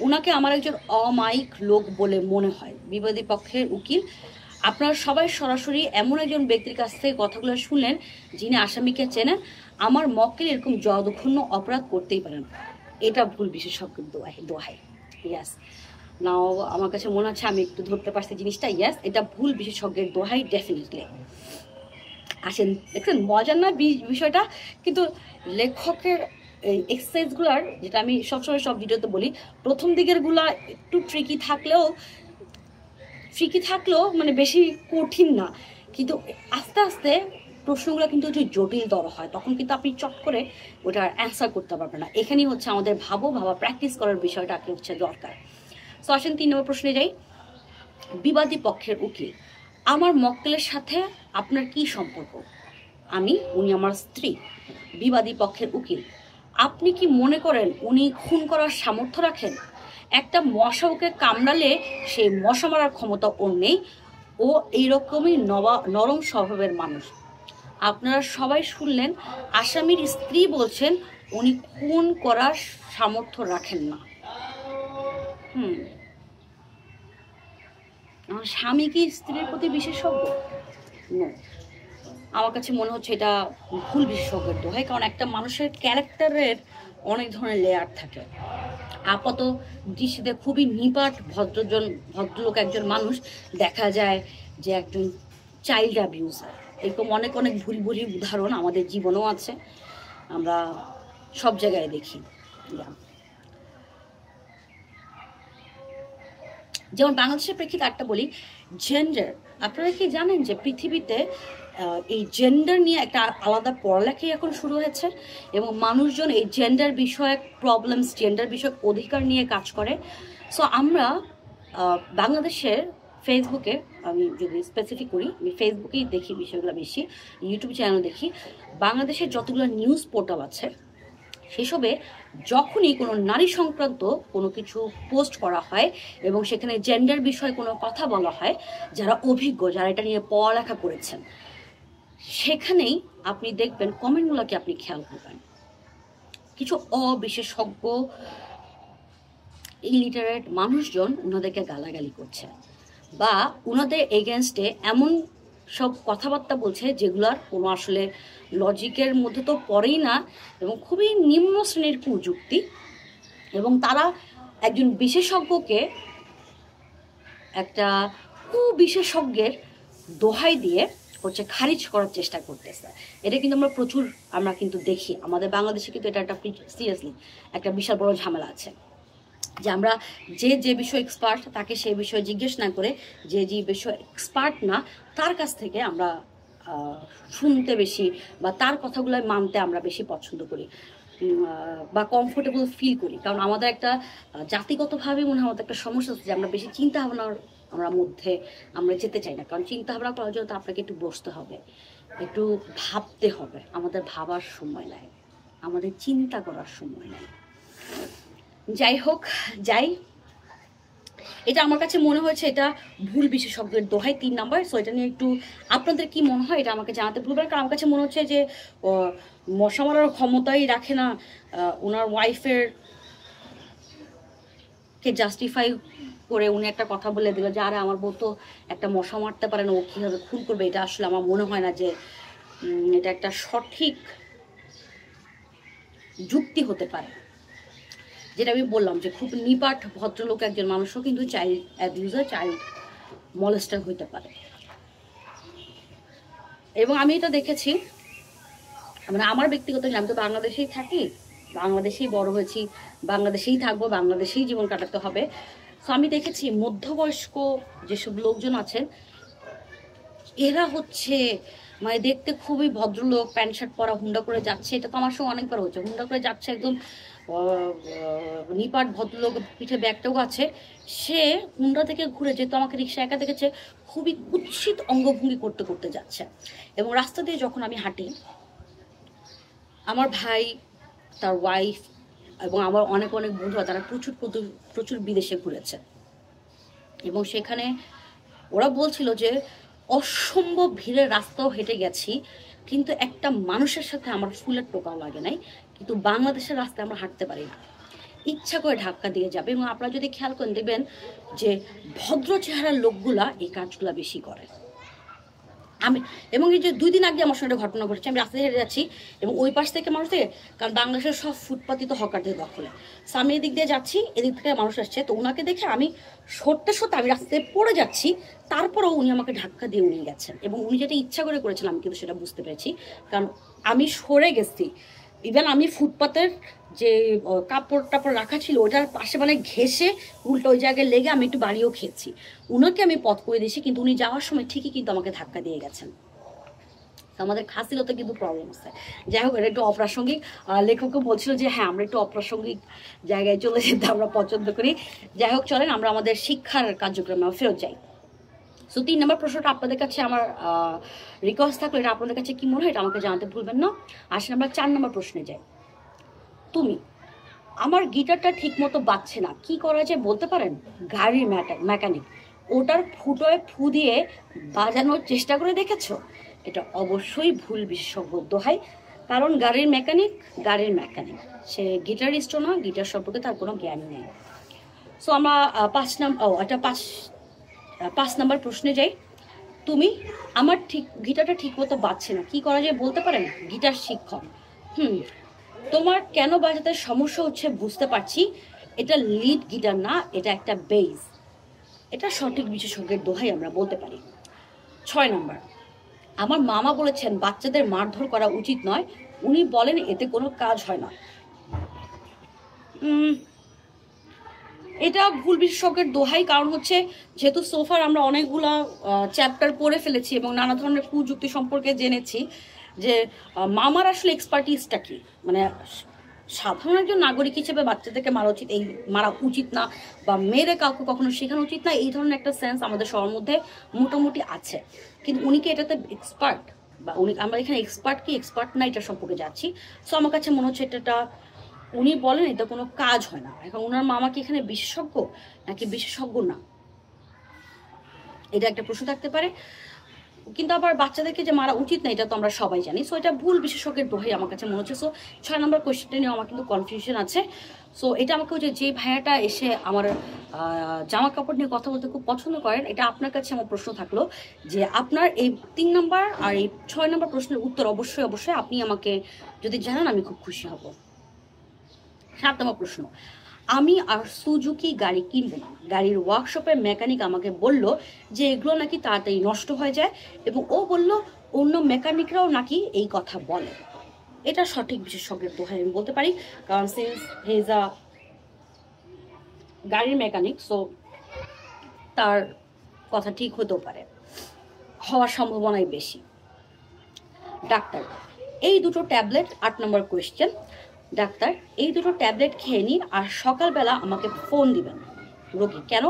উনাকে আমার একজন অমায়িক লোক বলে মনে হয়। বিবাদী পক্ষের উকিল: আপনারা সবাই সরাসরি এমন একজন ব্যক্তির কাছ থেকে কথাগুলো শুনলেন যিনি আসামিকে চেনেন। আমার মক্কেল এরকম জঘন্য অপরাধ করতেই পারেন। এটা ভুল বিশেষজ্ঞের দোহাই। ইয়াস, নাও আমার কাছে মনে হচ্ছে আমি একটু ধরতে পারছি জিনিসটা। ইয়াস, এটা ভুল বিশেষজ্ঞের দোহাই ডেফিনেটলি। আসেন, দেখছেন মজার না বিষয়টা? কিন্তু লেখকের এই এক্সারসাইজগুলার, যেটা আমি সবসময় সব ভিডিওতে বলি, প্রথম দিকের গুলা একটু ট্রিকি থাকলেও মানে বেশি কঠিন না, কিন্তু আস্তে আস্তে প্রশ্নগুলো কিন্তু একটু জটিলতর হয়, তখন কিন্তু আপনি চট করে ওটার অ্যান্সার করতে পারবেন না। এখানেই হচ্ছে আমাদের ভাবা প্র্যাকটিস করার বিষয়টা হচ্ছে দরকার। সো আসেন 3 নম্বর প্রশ্নে যাই। বিবাদী পক্ষের উকিল: আমার মক্কেলের সাথে আপনার কি সম্পর্ক? উনি আমার স্ত্রী। বিবাদী পক্ষের উকিল: আপনি কি মনে করেন উনি খুন করার সামর্থ্য রাখেন? একটা মশা ওকে কামড়ালে সেই মশা মারার ক্ষমতা ওর নেই, ও এইরকমই নরম স্বভাবের মানুষ। আপনারা সবাই শুনলেন আসামির স্ত্রী বলছেন উনি খুন করার সামর্থ্য রাখেন না। আমার স্বামী কি স্ত্রীর প্রতি বিশেষজ্ঞ? আমার কাছে মনে হচ্ছে এটা ভুল বিশেষজ্ঞের দোহাই, কারণ একটা মানুষের ক্যারেক্টারের অনেক ধরনের লেয়ার থাকে। আপাত দৃষ্টিতে খুবই নিপাট ভদ্রলোক একজন মানুষ, দেখা যায় যে একজন চাইল্ড অ্যাবিউজার। এরকম অনেক ভুল উদাহরণ আমাদের জীবনেও আছে, আমরা সব জায়গায় দেখি। যেমন বাংলাদেশের প্রেক্ষিতে একটা বলি, জেন্ডার। আপনারা কি জানেন যে পৃথিবীতে এই জেন্ডার নিয়ে একটা আলাদা পড়ালেখাই এখন শুরু হয়েছে, এবং মানুষজন এই জেন্ডার বিষয়ক প্রবলেমস, জেন্ডার বিষয়ক অধিকার নিয়ে কাজ করে। সো আমরা বাংলাদেশের ফেসবুকে, আমি যদি স্পেসিফিক করি, আমি ফেসবুকেই দেখি বিষয়গুলো বেশি, ইউটিউব চ্যানেল দেখি, বাংলাদেশের যতগুলো নিউজ পোর্টাল আছে সেসবে যখনই কোনো নারী সংক্রান্ত কোনো কিছু পোস্ট করা হয় এবং সেখানে জেন্ডার বিষয়ে কোনো কথা বলা হয়, যারা অভিজ্ঞ, যারা এটা নিয়ে পড়ালেখা করেছেন, সেখানেই আপনি দেখবেন কমেন্টগুলোকে আপনি খেয়াল করবেন, কিছু অবিশেষজ্ঞ ইলিটারেট মানুষজন ওনাদেরকে গালাগালি করছে বা ওনাদের এগেনস্টে এমন সব কথাবার্তা বলছে যেগুলার কোনো আসলে লজিকের মধ্যে তো পড়েই না, এবং খুবই নিম্ন শ্রেণীর কুযুক্তি, এবং তারা একজন বিশেষজ্ঞকে একটা কুবিশেষজ্ঞের দোহাই দিয়ে হচ্ছে খারিজ করার চেষ্টা করতেছে। এটা কিন্তু আমরা কিন্তু দেখি আমাদের বাংলাদেশে, কিন্তু এটা একটা সিরিয়াসলি একটা বিশাল বড় ঝামেলা আছে, যে আমরা যে বিষয় এক্সপার্ট তাকে সেই বিষয়ে জিজ্ঞেস না করে যে বিষয় এক্সপার্ট না তার কাছ থেকে আমরা শুনতে বেশি বা তার কথাগুলো মানতে আমরা বেশি পছন্দ করি বা কমফোর্টেবল ফিল করি। কারণ আমাদের একটা জাতিগতভাবে মনে হয় আমাদের একটা সমস্যা আছে যে আমরা বেশি চিন্তা ভাবনার মধ্যে আমরা যেতে চাই না। কারণ চিন্তা ভাবনা করার জন্য তো আপনাকে একটু বসতে হবে, একটু ভাবতে হবে। আমাদের ভাবার সময় নেয়, আমাদের চিন্তা করার সময় নেয়। যাই হোক, এটা আমার কাছে মনে হয়েছে এটা ভুল বিশেষজ্ঞের দোহাই 3 নাম্বার। সো এটা নিয়ে একটু আপনাদের কি মনে হয় এটা আমাকে জানাতে ভুলবেন। কারণ আমার কাছে মনে হচ্ছে যে মশা মারার ক্ষমতাই রাখে না ওনার ওয়াইফের কে জাস্টিফাই করে উনি একটা কথা বলে দিল যে আরে আমার বউ তো একটা মশা মারতে পারে না, ও কীভাবে খুন করবে। এটা আসলে আমার মনে হয় না যে এটা একটা সঠিক যুক্তি হতে পারে। যেটা আমি বললাম যে খুব নিপাট ভদ্রলোক একজন মানুষও কিন্তু চাইল্ড অ্যাবিউজার, চাইল্ড মলেস্টার হইতে পারে। এবং আমি এটা দেখেছি, মানে আমার ব্যক্তিগত, আমি তো বাংলাদেশেই থাকি, বাংলাদেশেই বড় হয়েছি, বাংলাদেশেই থাকবো, বাংলাদেশেই জীবন কাটাতে হবে। তো আমি দেখেছি মধ্যবয়স্ক যেসব লোকজন আছেন এরা হচ্ছে মানে দেখতে খুবই ভদ্রলোক, প্যান্ট শার্ট পরা, হুন্ডা করে যাচ্ছে। এটা তো আমার সঙ্গে অনেকবার হচ্ছে, হুন্ডা করে যাচ্ছে একদম নিপাট ভদ্রলোক, পিঠে ব্যাগটাও আছে। সে হুন্ডা থেকে ঘুরে যেত আমাকে রিক্সা একা দেখেছে খুবই কুৎসিত অঙ্গভঙ্গি করতে করতে যাচ্ছে। এবং রাস্তা দিয়ে যখন আমি হাঁটি, আমার ভাই, তার ওয়াইফ এবং আমার অনেক অনেক বন্ধুরা তারা প্রচুর প্রচুর বিদেশে ঘুরেছে। এবং সেখানে ওরা বলছিল যে অসম্ভব ভিড়ের রাস্তাও হেঁটে গেছি, কিন্তু একটা মানুষের সাথে আমার ফুলের টোকাও লাগে নাই। কিন্তু বাংলাদেশের রাস্তায় আমরা হাঁটতে পারি না, ইচ্ছা করে ধাক্কা দিয়ে যাবে। এবং আপনারা যদি খেয়াল করেন দেখবেন যে ভদ্র চেহারার লোকগুলা এই কাজগুলা বেশি করে। আমি এবং এই যে 2 দিন আগে আমার সঙ্গে একটা ঘটনা ঘটেছে, আমি রাস্তায় হেঁটে যাচ্ছি এবং ওই পাশ থেকে মানুষ থেকে, কারণ বাংলাদেশের সব ফুটপাতই তো হকারদের দখলে, সো আমি এদিক দিয়ে যাচ্ছি, এদিক থেকে মানুষ আসছে, তো ওনাকে দেখে আমি সরতে আমি রাস্তায় পড়ে যাচ্ছি, তারপরেও উনি আমাকে ধাক্কা দিয়ে উনি গেছেন। এবং উনি যেটা ইচ্ছা করে করেছেন আমি কিন্তু সেটা বুঝতে পেরেছি, কারণ আমি সরে গেছি। ইভেন আমি ফুটপাতের যে কাপড় টাপড় রাখা ছিল ওটার পাশে মানে ঘেসে উল্টো ওই জায়গায় লেগে আমি একটু বাড়িও খেয়েছি। উনাকে আমি পথ করে দিয়েছি, কিন্তু উনি যাওয়ার সময় ঠিকই কিন্তু আমাকে ধাক্কা দিয়ে গেছেন। আমাদের খাসিলতে কিন্তু প্রবলেম আছে। যাই হোক, এটা একটু অপ্রাসঙ্গিক। লেখকও বলছিল যে হ্যাঁ আমরা একটু অপ্রাসঙ্গিক জায়গায় চলে যেতে আমরা পছন্দ করি। যাই হোক, চলেন আমরা আমাদের শিক্ষার কার্যক্রমে ফেরত যাই। সো 3 নম্বর প্রশ্নটা আপনাদের কাছে আমার রিকোয়েস্ট থাকলো, এটা আপনাদের কাছে কি মনে হয় এটা আমাকে জানাতে ভুলবেন না। আসলে আমরা 4 নম্বর প্রশ্নে যাই। তুমি আমার গিটারটা ঠিক মতো বাজছে না, কি করা যায় বলতে পারেন? গাড়ির মেকানিক ওটার ফুটোয় ফু দিয়ে বাজানোর চেষ্টা করে দেখেছো? এটা অবশ্যই ভুল বিশেষজ্ঞ দোহাই। কারণ গাড়ির মেকানিক সে গিটারিস্টও না, গিটার সম্পর্কে তার কোনো জ্ঞান নেই। সো আমরা 5 নম্বর প্রশ্নে যাই। তুমি আমার গিটারটা ঠিক মতো বাজছে না, কি করা যায় বলতে পারেন? গিটার শিক্ষক, তোমার কেন বাজাতে সমস্যা হচ্ছে বুঝতে পারছি, এটা লিড গিটার না, এটা একটা বেস। এটা সঠিক বিশেষজ্ঞের দোহাই আমরা বলতে পারি। 6 নম্বর, আমার মামা বলেছেন বাচ্চাদের মারধর করা উচিত নয়, উনি বলেন এতে কোনো কাজ হয় না। এটা ভুল বিশেষজ্ঞের দোহাই। কারণ হচ্ছে যেহেতু সোফার আমরা অনেকগুলা চ্যাপ্টার পড়ে ফেলেছি এবং নানা ধরনের কুযুক্তি সম্পর্কে জেনেছি যে মামার আসলে এক্সপার্টিসটা কি, মানে সাধারণ একজন নাগরিক হিসেবে বাচ্চাদেরকে মারা উচিত না বা মেয়েরা কাউকে কখনো শেখানো উচিত না, এই ধরনের একটা সেন্স আমাদের সবার মধ্যে মোটামুটি আছে। কিন্তু উনি কি এটাতে এক্সপার্ট, বা আমরা এখানে এক্সপার্ট না এটা সম্পর্কে যাচ্ছি। সো আমার কাছে মনে হচ্ছে এটা উনি বলেন এটা কোনো কাজ হয় না। এখন ওনার মামা কি এখানে বিশেষজ্ঞ নাকি বিশেষজ্ঞ না, এটা একটা প্রশ্ন থাকতে পারে। কিন্তু আবার বাচ্চাদেরকে যে মারা উচিত না এটা তো আমরা সবাই জানি। সো এটা ভুল বিশেষজ্ঞের দোহাই আমার কাছে মনে হচ্ছে। সো 6 নম্বর কোয়েশ্চেনটা নিয়ে আমার কিন্তু কনফিউশন আছে। সো এটা আমাকে যে ভাইয়াটা এসে আমার জামা কাপড় নিয়ে কথা বলতে খুব পছন্দ করেন, এটা আপনার কাছে আমার প্রশ্ন থাকলো যে আপনার এই 3 নম্বর আর এই 6 নম্বর প্রশ্নের উত্তর অবশ্যই আপনি আমাকে যদি জানান আমি খুব খুশি হব। 7 নম্বর প্রশ্ন, আমি আর সুজুকি গাড়ি কিনবো না, গাড়ির ওয়ার্কশপের মেকানিক আমাকে বলল যে এগুলো নাকি তাড়াতাড়ি নষ্ট হয়ে যায় এবং ও বলল অন্য মেকানিকরাও নাকি এই কথা বলে। এটা সঠিক বিশেষজ্ঞের দোহাই আমি বলতে পারি, কারণ সিন্স হি ইজ আ গাড়ির মেকানিক, সো তার কথা ঠিক হতেও পারে, হওয়ার সম্ভাবনাই বেশি। ডাক্তার এই দুটো ট্যাবলেট, 8 নম্বর কোয়েশ্চেন, ডাক্তার এই দুটো ট্যাবলেট খেয়ে নিন আর সকালবেলা আমাকে ফোন দিবেন। রোগী কেন?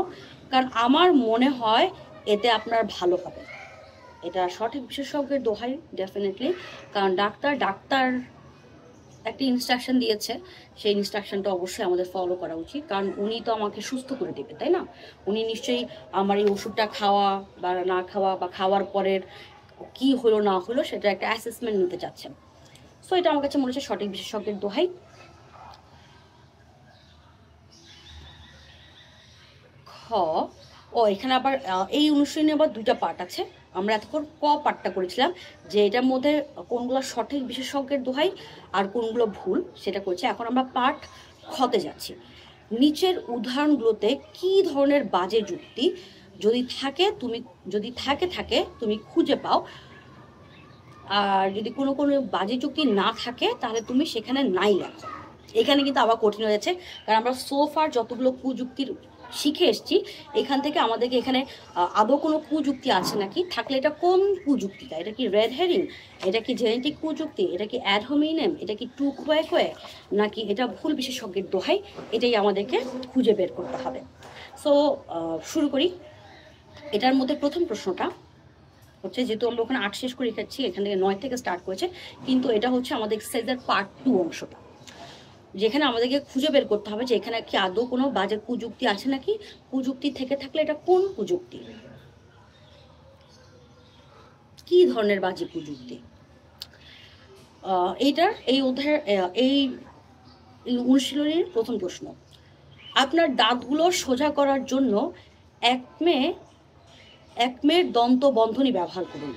কারণ আমার মনে হয় এতে আপনার ভালো হবে। এটা সঠিক বিশেষজ্ঞের দোহাই ডেফিনেটলি, কারণ ডাক্তার একটা ইনস্ট্রাকশন দিয়েছে, সেই ইনস্ট্রাকশনটা অবশ্যই আমাদের ফলো করা উচিত, কারণ উনি তো আমাকে সুস্থ করে দেবে, তাই না? উনি নিশ্চয়ই আমার এই ওষুধটা খাওয়া বা না খাওয়া বা খাওয়ার পরের কি হলো না হলো সেটা একটা অ্যাসেসমেন্ট নিতে চাচ্ছেন। সো এটা আমার কাছে মনে হচ্ছে সঠিক বিশেষজ্ঞের দোহাই। খ, এখানে আবার এই অনুশীলনে আবার 2টা পার্ট আছে। আমরা এতক্ষণ ক পার্টটা করেছিলাম যে এটার মধ্যে কোনগুলো সঠিক বিশেষজ্ঞের দোহাই আর কোনগুলো ভুল, সেটা করেছি। এখন আমরা পার্ট খতে যাচ্ছি। নিচের উদাহরণগুলোতে কি ধরনের বাজে যুক্তি যদি থাকে তুমি খুঁজে পাও, আর যদি কোনো বাজে যুক্তি না থাকে তাহলে তুমি সেখানে নাই লেখো। এখানে কিন্তু আবার কঠিন হয়ে যাচ্ছে, কারণ আমরা সোফার যতগুলো কুযুক্তির শিখে এসেছি, এখান থেকে আমাদেরকে এখানে আদৌ কোনো কুযুক্তি আছে নাকি, থাকলে এটা কোন কুযুক্তিটা, এটা কি রেড হেরিং, এটা কি জেনেটিক কুযুক্তি, এটা কি অ্যাড হোমিনেম, এটা কি টু কোয়ে, নাকি এটা ভুল বিশেষজ্ঞের দোহাই, এটাই আমাদেরকে খুঁজে বের করতে হবে। সো শুরু করি। এটার মধ্যে প্রথম প্রশ্নটা হচ্ছে, যেহেতু আমরা ওখানে 8 শেষ করে রেখেছি, এখান থেকে 9 থেকে স্টার্ট করেছে, কিন্তু এটা হচ্ছে আমাদের এক্সারসাইজের পার্ট 2 অংশটা, যেখানে আমাদেরকে খুঁজে বের করতে হবে যে এখানে কি আদৌ কোনো বাজে কুযুক্তি আছে নাকি, কুযুক্তি থেকে থাকলে এটা কোন কুযুক্তি, কি ধরনের বাজে কুযুক্তি। এইটার এই অধ্যায়ের এই অনুশীলনীর প্রথম প্রশ্ন, আপনার দাঁতগুলো সোজা করার জন্য একমের দন্ত বন্ধনী ব্যবহার করুন।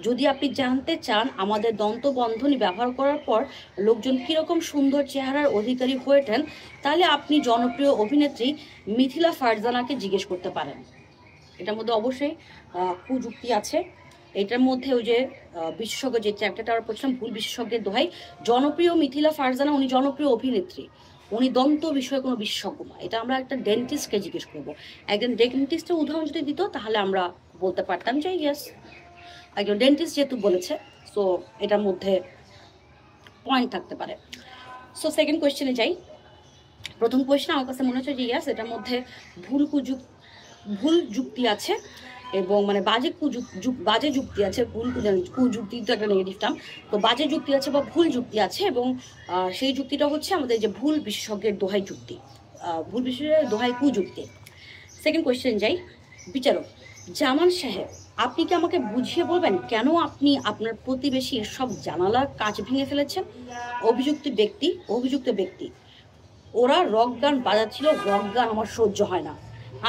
যদি আপনি জানতে চান আমাদের দন্ত বন্ধনী ব্যবহার করার পর লোকজন কীরকম সুন্দর চেহারার অধিকারী হয়ে ওঠেন, তাহলে আপনি জনপ্রিয় অভিনেত্রী মিথিলা ফারজানাকে জিজ্ঞেস করতে পারেন। এটার মধ্যে অবশ্যই কুযুক্তি আছে। এটার মধ্যে ওই যে বিশেষজ্ঞ যে চ্যাপ্টারটা আমরা পড়ছিলাম, ভুল বিশেষজ্ঞের দোহাই, জনপ্রিয় মিথিলা ফারজানা উনি জনপ্রিয় অভিনেত্রী, উনি দন্ত বিষয়ে কোনো বিশেষজ্ঞ না। এটা আমরা একটা ডেন্টিস্টকে জিজ্ঞেস করবো। একজন ডেন্টিস্টের উদাহরণ যদি দিত তাহলে আমরা বলতে পারতাম যে ইয়েস, একজন ডেন্টিস্ট যেহেতু বলেছে, সো এটার মধ্যে পয়েন্ট থাকতে পারে। সো সেকেন্ড কোয়েশ্চেনে যাই। প্রথম কোয়েশ্চেন আমার কাছে মনে হচ্ছে যে ইয়েস, এটার মধ্যে ভুল যুক্তি আছে এবং মানে বাজে যুক্তি আছে, কুযুক্তি তো একটা নেগেটিভ টার্ম, তো বাজে যুক্তি আছে বা ভুল যুক্তি আছে, এবং সেই যুক্তিটা হচ্ছে আমাদের যে ভুল বিশেষজ্ঞের দোহাই যুক্তি, ভুল বিশেষজ্ঞের দোহাই কুযুক্তি। সেকেন্ড কোয়েশ্চেন যাই। বিচারক জামান সাহেব, আপনি কি আমাকে বুঝিয়ে বলবেন কেন আপনি আপনার প্রতিবেশীর সব জানালার কাঁচ ভেঙে ফেলেছেন? অভিযুক্ত ব্যক্তি, ওরা রক গান বাজাচ্ছিল, রক গান আমার সহ্য হয় না।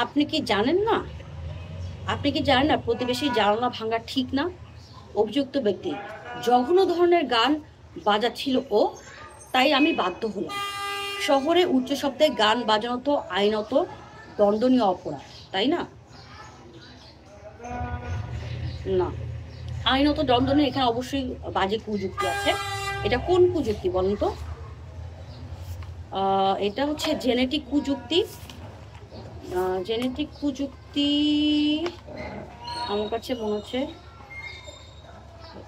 আপনি কি জানেন না প্রতিবেশীর জানালা ভাঙা ঠিক না? অভিযুক্ত ব্যক্তি, জঘন্য ধরনের গান বাজাচ্ছিল ও, তাই আমি বাধ্য হলাম। শহরে উচ্চ শব্দে গান বাজানো তো আইনত দণ্ডনীয় অপরাধ, তাই না? না, আইনত দণ্ডনীয়, এখানে অবশ্যই বাজে কুযুক্তি আছে। এটা কোন কুযুক্তি বলেন তো? এটা হচ্ছে জেনেটিক কুযুক্তি। আমার কাছে মনে হচ্ছে,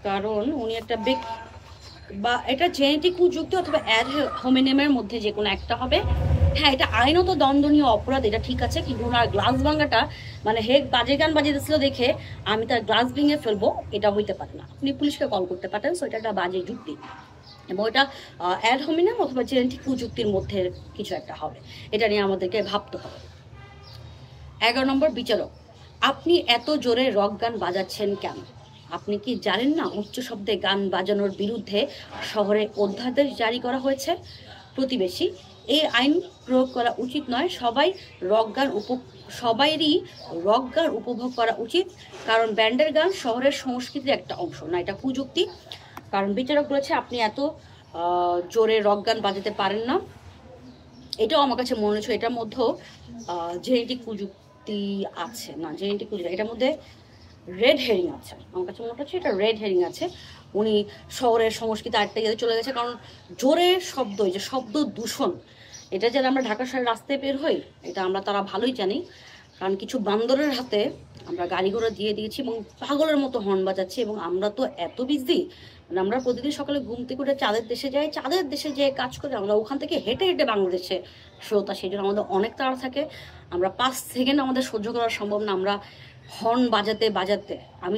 কারণ উনি একটা বা এটা জেনেটিক কুযুক্তি অথবা অ্যাড হোমিনেমের মধ্যে যে কোনো একটা হবে। হ্যাঁ, এটা আইনত দণ্ডনীয় অপরাধ, এটা ঠিক আছে, কিন্তু ওনার গ্লাস ভাঙাটা মানে বাজে গান বাজিয়েছিল দেখে আমি তার গ্লাস ভেঙে ফেলবো, এটা হইতে পারে না। আপনি পুলিশকে কল করতে পারেন। সো এটা একটা বাজে যুক্তি এবং এটা অ্যাড হোমিনেম অথবা জেনেটিক কুযুক্তির মধ্যে কিছু একটা হবে, এটা নিয়ে আমাদেরকে ভাবতে হবে। 11 নম্বর বিচারক, আপনি এত জোরে রক গান বাজাচ্ছেন কেন? আপনি কি জানেন না উচ্চ শব্দে গান বাজানোর বিরুদ্ধে শহরে অধ্যাদেশ জারি করা হয়েছে? প্রতিবেশী, এই আইন প্রয়োগ করা উচিত নয়। সবাইরই রক গান উপভোগ করা উচিত, কারণ ব্যান্ডের গান শহরের সংস্কৃতির একটা অংশ না। এটা কুযুক্তি, কারণ বিচারক বলেছে আপনি এত জোরে রক গান বাজাতে পারেন না। এটাও আমার কাছে মনে হচ্ছে এটার মধ্যেও জেনেটিক কুযুক্তি আছে। না, জেনেটিক কুযুক্তি, এটার মধ্যে রেড হেরিং আছে। আমার কাছে মনে হচ্ছে এটা রেড হেরিং আছে। উনি শহরের সংস্কৃতি আরেকটা ইয়েতে চলে গেছে, কারণ জোরে শব্দ, এই যে শব্দ দূষণ, এটা যারা আমরা ঢাকা শহরের রাস্তায় বের হই, এটা তারা ভালোই জানি, কারণ কিছু বান্দরের হাতে আমরা গাড়ি ঘোড়া দিয়ে দিয়েছি এবং পাগলের মতো হর্ন বাজাচ্ছি, এবং আমরা তো এত বিজি, মানে আমরা প্রতিদিন সকালে ঘুম থেকে উঠে চাঁদের দেশে যাই, চাঁদের দেশে যে কাজ করে আমরা ওখান থেকে হেঁটে হেঁটে বাংলাদেশে শ্রোতা, সেই জন্য আমাদের অনেক তাড়া থাকে। আমরা 5 সেকেন্ড আমাদের সহ্য করা সম্ভব না আমরা হর্ন বাজাতে বাজাতে। আমি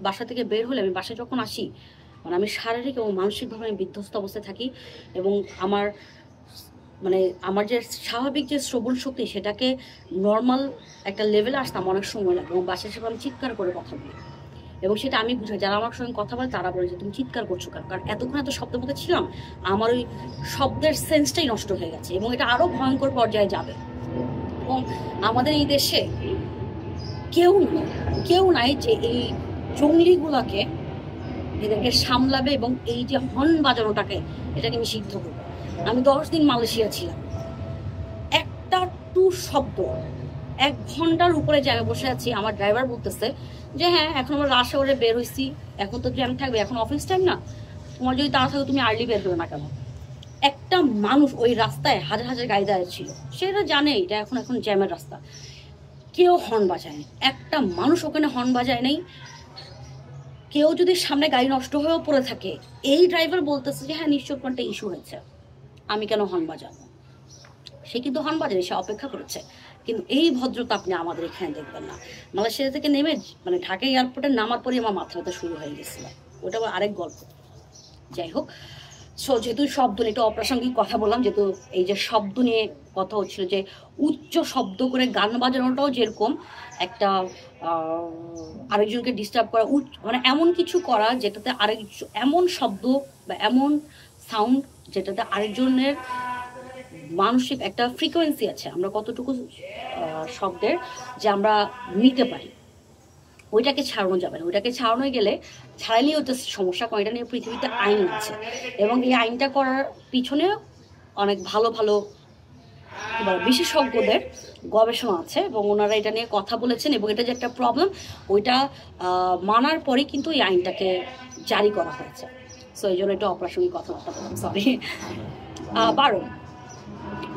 বাসা থেকে বের হলে, আমি বাসায় যখন আসি, মানে আমি শারীরিক এবং মানসিকভাবে আমি বিধ্বস্ত অবস্থায় থাকি, এবং আমার যে স্বাভাবিক যে শ্রবণ শক্তি সেটাকে নর্মাল একটা লেভেলে আসতে আমার অনেক সময় লাগে, এবং বাসায় সেভাবে আমি চিৎকার করে কথা বলি, এবং সেটা আমি বুঝাই। যারা আমার সঙ্গে কথা বলে তারা বলে যে তুমি চিৎকার করছো কেন, কারণ এতক্ষণ এত শব্দের মধ্যে ছিলাম, আমার ওই শব্দের সেন্সটাই নষ্ট হয়ে গেছে, এবং এটা আরো ভয়ঙ্কর পর্যায়ে যাবে। এবং আমাদের এই দেশে কেউ নাই যে এই জঙ্গলিগুলাকে, এদেরকে সামলাবে, এবং এই যে হর্ন বাজানোটাকে এটাকে নিষিদ্ধ করবে। আমি 10 দিন মালয়েশিয়া ছিলাম, একটা টু শব্দ 1 ঘন্টার উপরে জ্যামে বসে আছি, আমার ড্রাইভার বলতেছে যে হ্যাঁ এখন আমরা রাশ আওয়ারে বের হয়েছি, এখন তো জ্যাম থাকবে, এখন অফিস টাইম না, তোমার যদি তাড়া থাকে তুমি আর্লি বের হবে না কেন। একটা মানুষ ওই রাস্তায় হাজার হাজার গাড়ি দাঁড়িয়ে ছিল, সেটা জানে এটা এখন জ্যামের রাস্তা, কেউ হর্ন বাজায়নি, একটা মানুষ ওখানে হর্ন বাজায় নেই। কেউ যদি সামনে গাড়ি নষ্ট হয়েও পড়ে থাকে, এই ড্রাইভার বলতেছে যে হ্যাঁ নিশ্চয় কোনটা ইস্যু হয়েছে, আমি কেন হর্ন বাজাবো। সে কিন্তু হর্ন বাজাবে, সে অপেক্ষা করেছে, কিন্তু এই ভদ্রতা আপনি আমাদের এখানে দেখবেন না। মালয়েশিয়া থেকে নেমে মানে ঢাকা এয়ারপোর্টে নামার পরে আমার মাথা ব্যথা শুরু হয়ে গেছিল, ওটা আবার আরেক গল্প। যাই হোক, সো যেহেতু শব্দ নিয়ে একটু অপ্রাসঙ্গিক কথা বললাম, যেহেতু এই যে শব্দ নিয়ে কথা হচ্ছিল, যে উচ্চ শব্দ করে গান বাজানোটাও যেরকম একটা আরেকজনকে ডিস্টার্ব করা, মানে এমন কিছু করা যেটাতে এমন শব্দ বা এমন সাউন্ড যেটাতে আরেকজনের মানসিক একটা ফ্রিকোয়েন্সি আছে, আমরা কতটুকু শব্দের যে আমরা নিতে পারি, ওইটাকে ছাড়ানো যাবে না। ওইটাকে ছাড়ানো গেলে ছাড়াইলেই ওটা সমস্যা, কারণ এটা নিয়ে পৃথিবীতে আইন আছে, এবং এই আইনটা করার পিছনে অনেক ভালো ভালো বিশেষজ্ঞদের গবেষণা আছে, এবং ওনারা এটা নিয়ে কথা বলেছেন, এবং এটা যে একটা প্রবলেম ওইটা মানার পরে কিন্তু এই আইনটাকে জারি করা হয়েছে। সো এই জন্য এটা অপ্রাসঙ্গিক কথাবার্তা বললাম, সরি।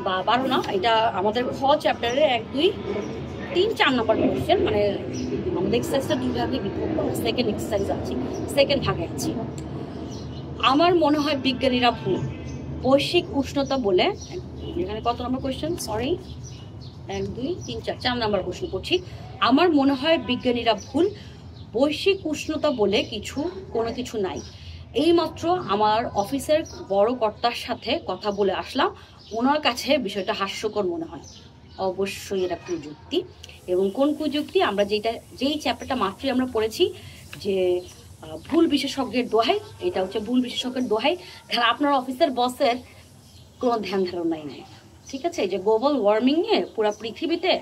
12 না, এটা আমাদের খ চ্যাপ্টারে 1, 2, 3, 4 নম্বর কোয়েশ্চেন, মানে আমাদের এক্সারসাইজটা 2 ভাগে বিভক্ত, সেকেন্ড এক্সারসাইজ আছে, সেকেন্ড ভাগে আছে। আমার মনে হয় বিজ্ঞানীরা ভুল, বৈশ্বিক উষ্ণতা বলে, এখানে কত নম্বর কোয়েশ্চেন, সরি 1, 2, 3, 4 নম্বর কোয়েশ্চেন পড়ছি। আমার মনে হয় বিজ্ঞানীরা ভুল, বৈশ্বিক উষ্ণতা বলে কোনো কিছু নাই। এইমাত্র আমার অফিসের বড় কর্তার সাথে কথা বলে আসলাম, ওনার কাছে বিষয়টা হাস্যকর মনে হয়। অবশ্যই এটা প্রযুক্তি, এবং কোন প্রযুক্তি, আমরা যেই চ্যাপ্টারটা মাত্রই আমরা পড়েছি যে ভুল বিশেষজ্ঞের দোহাই, এটা হচ্ছে ভুল বিশেষজ্ঞের দোহাই। কারণ আপনার অফিসের বসের কোনো ধ্যান ধারণাই নাই, ঠিক আছে? যে গ্লোবাল ওয়ার্মিং নিয়ে পুরো পৃথিবীতে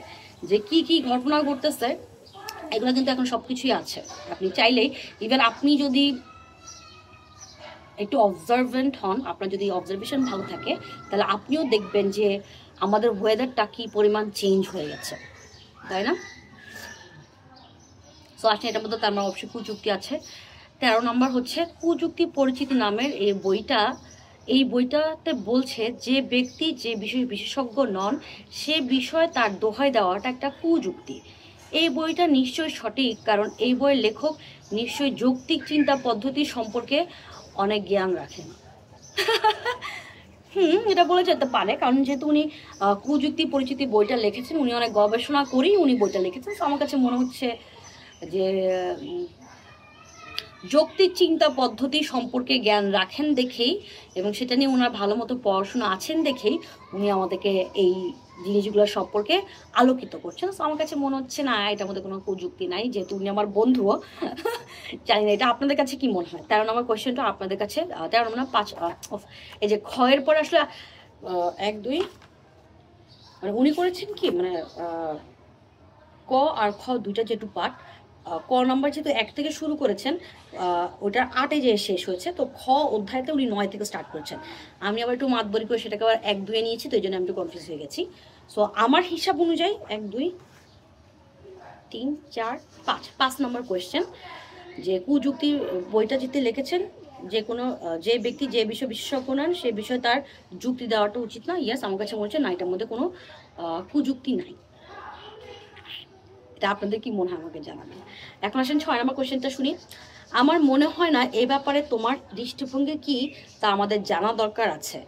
যে কি ঘটনা ঘটতেছে, এগুলো কিন্তু এখন সবকিছুই আছে। আপনি চাইলেই, ইভেন আপনি যদি একটু অবজারভেন্ট হন, আপনার যদি অবজারভেশন ভালো থাকে, তাহলে আপনিও দেখবেন যে আমাদের ওয়েদারটা কি পরিমাণ চেঞ্জ হয়ে গেছে, তাই না? সো আসলে এটার মধ্যে তার অবশ্যই কুযুক্তি আছে। 13 নম্বর হচ্ছে কুযুক্তি পরিচিতি নামের এই বইটাতে বলছে যে ব্যক্তি যে বিষয়ে বিশেষজ্ঞ নন সে বিষয়ে তার দোহাই দেওয়াটা একটা কুযুক্তি। এই বইটা নিশ্চয়ই সঠিক, কারণ এই বইয়ের লেখক নিশ্চয়ই যৌক্তিক চিন্তা পদ্ধতি সম্পর্কে অনেক জ্ঞান রাখেন। এটা বলে যেতে পারে, কারণ যেহেতু উনি কুযুক্তি পরিচিতি বইটা লিখেছেন, উনি অনেক গবেষণা করেই উনি বইটা লিখেছেন। আমার কাছে মনে হচ্ছে যে যৌক্তিক চিন্তা পদ্ধতি সম্পর্কে জ্ঞান রাখেন দেখেই, এবং সেটা নিয়ে ওনার ভালো মতো পড়াশোনা আছেন দেখেই উনি আমাদেরকে এই জিনিসগুলো সম্পর্কে আলোকিত করছেন। আমার কাছে মনে হচ্ছে না এটার মধ্যে কোনো কুযুক্তি নাই, যেহেতু উনি আমার বন্ধুও। জানি না এটা আপনাদের কাছে কি মনে হয়। 13 নম্বর কোয়েশ্চেনটা আপনাদের কাছে 13 নম্বর 5, এই যে ক্ষয়ের পরে আসলে 1, 2 মানে উনি করেছেন কি, মানে ক আর খ দুইটা যেটু পার্ট, ক নম্বর যেহেতু 1 থেকে শুরু করেছেন, ওটা 8-এ যে শেষ হয়েছে, তো খ অধ্যায়তে উনি 9 থেকে স্টার্ট করেছেন। আমি আবার একটু মাতবরি করে সেটাকে আবার 1, 2-এ নিয়েছি, তো এই জন্য আমি একটু কনফিউজ হয়ে গেছি। সো আমার হিসাব অনুযায়ী 1, 2, 3, 4, 5 নম্বর কোয়েশ্চেন, যে কুযুক্তি বইটা যেতে লিখেছেন যে ব্যক্তি যে বিষয় বিশেষজ্ঞ নন সে বিষয়ে তার যুক্তি দেওয়াটা উচিত না। ইয়েস, আমার কাছে মনে হচ্ছে না, এটার মধ্যে কোনো কুযুক্তি নাই। এটা আপনাদের কি মনে হয় আমাকে জানাবেন। এখন আসেন 6 নম্বর কোয়েশ্চেনটা শুনি। আমার মনে হয় না এ ব্যাপারে তোমার দৃষ্টিভঙ্গি কি তা আমাদের জানা দরকার আছে।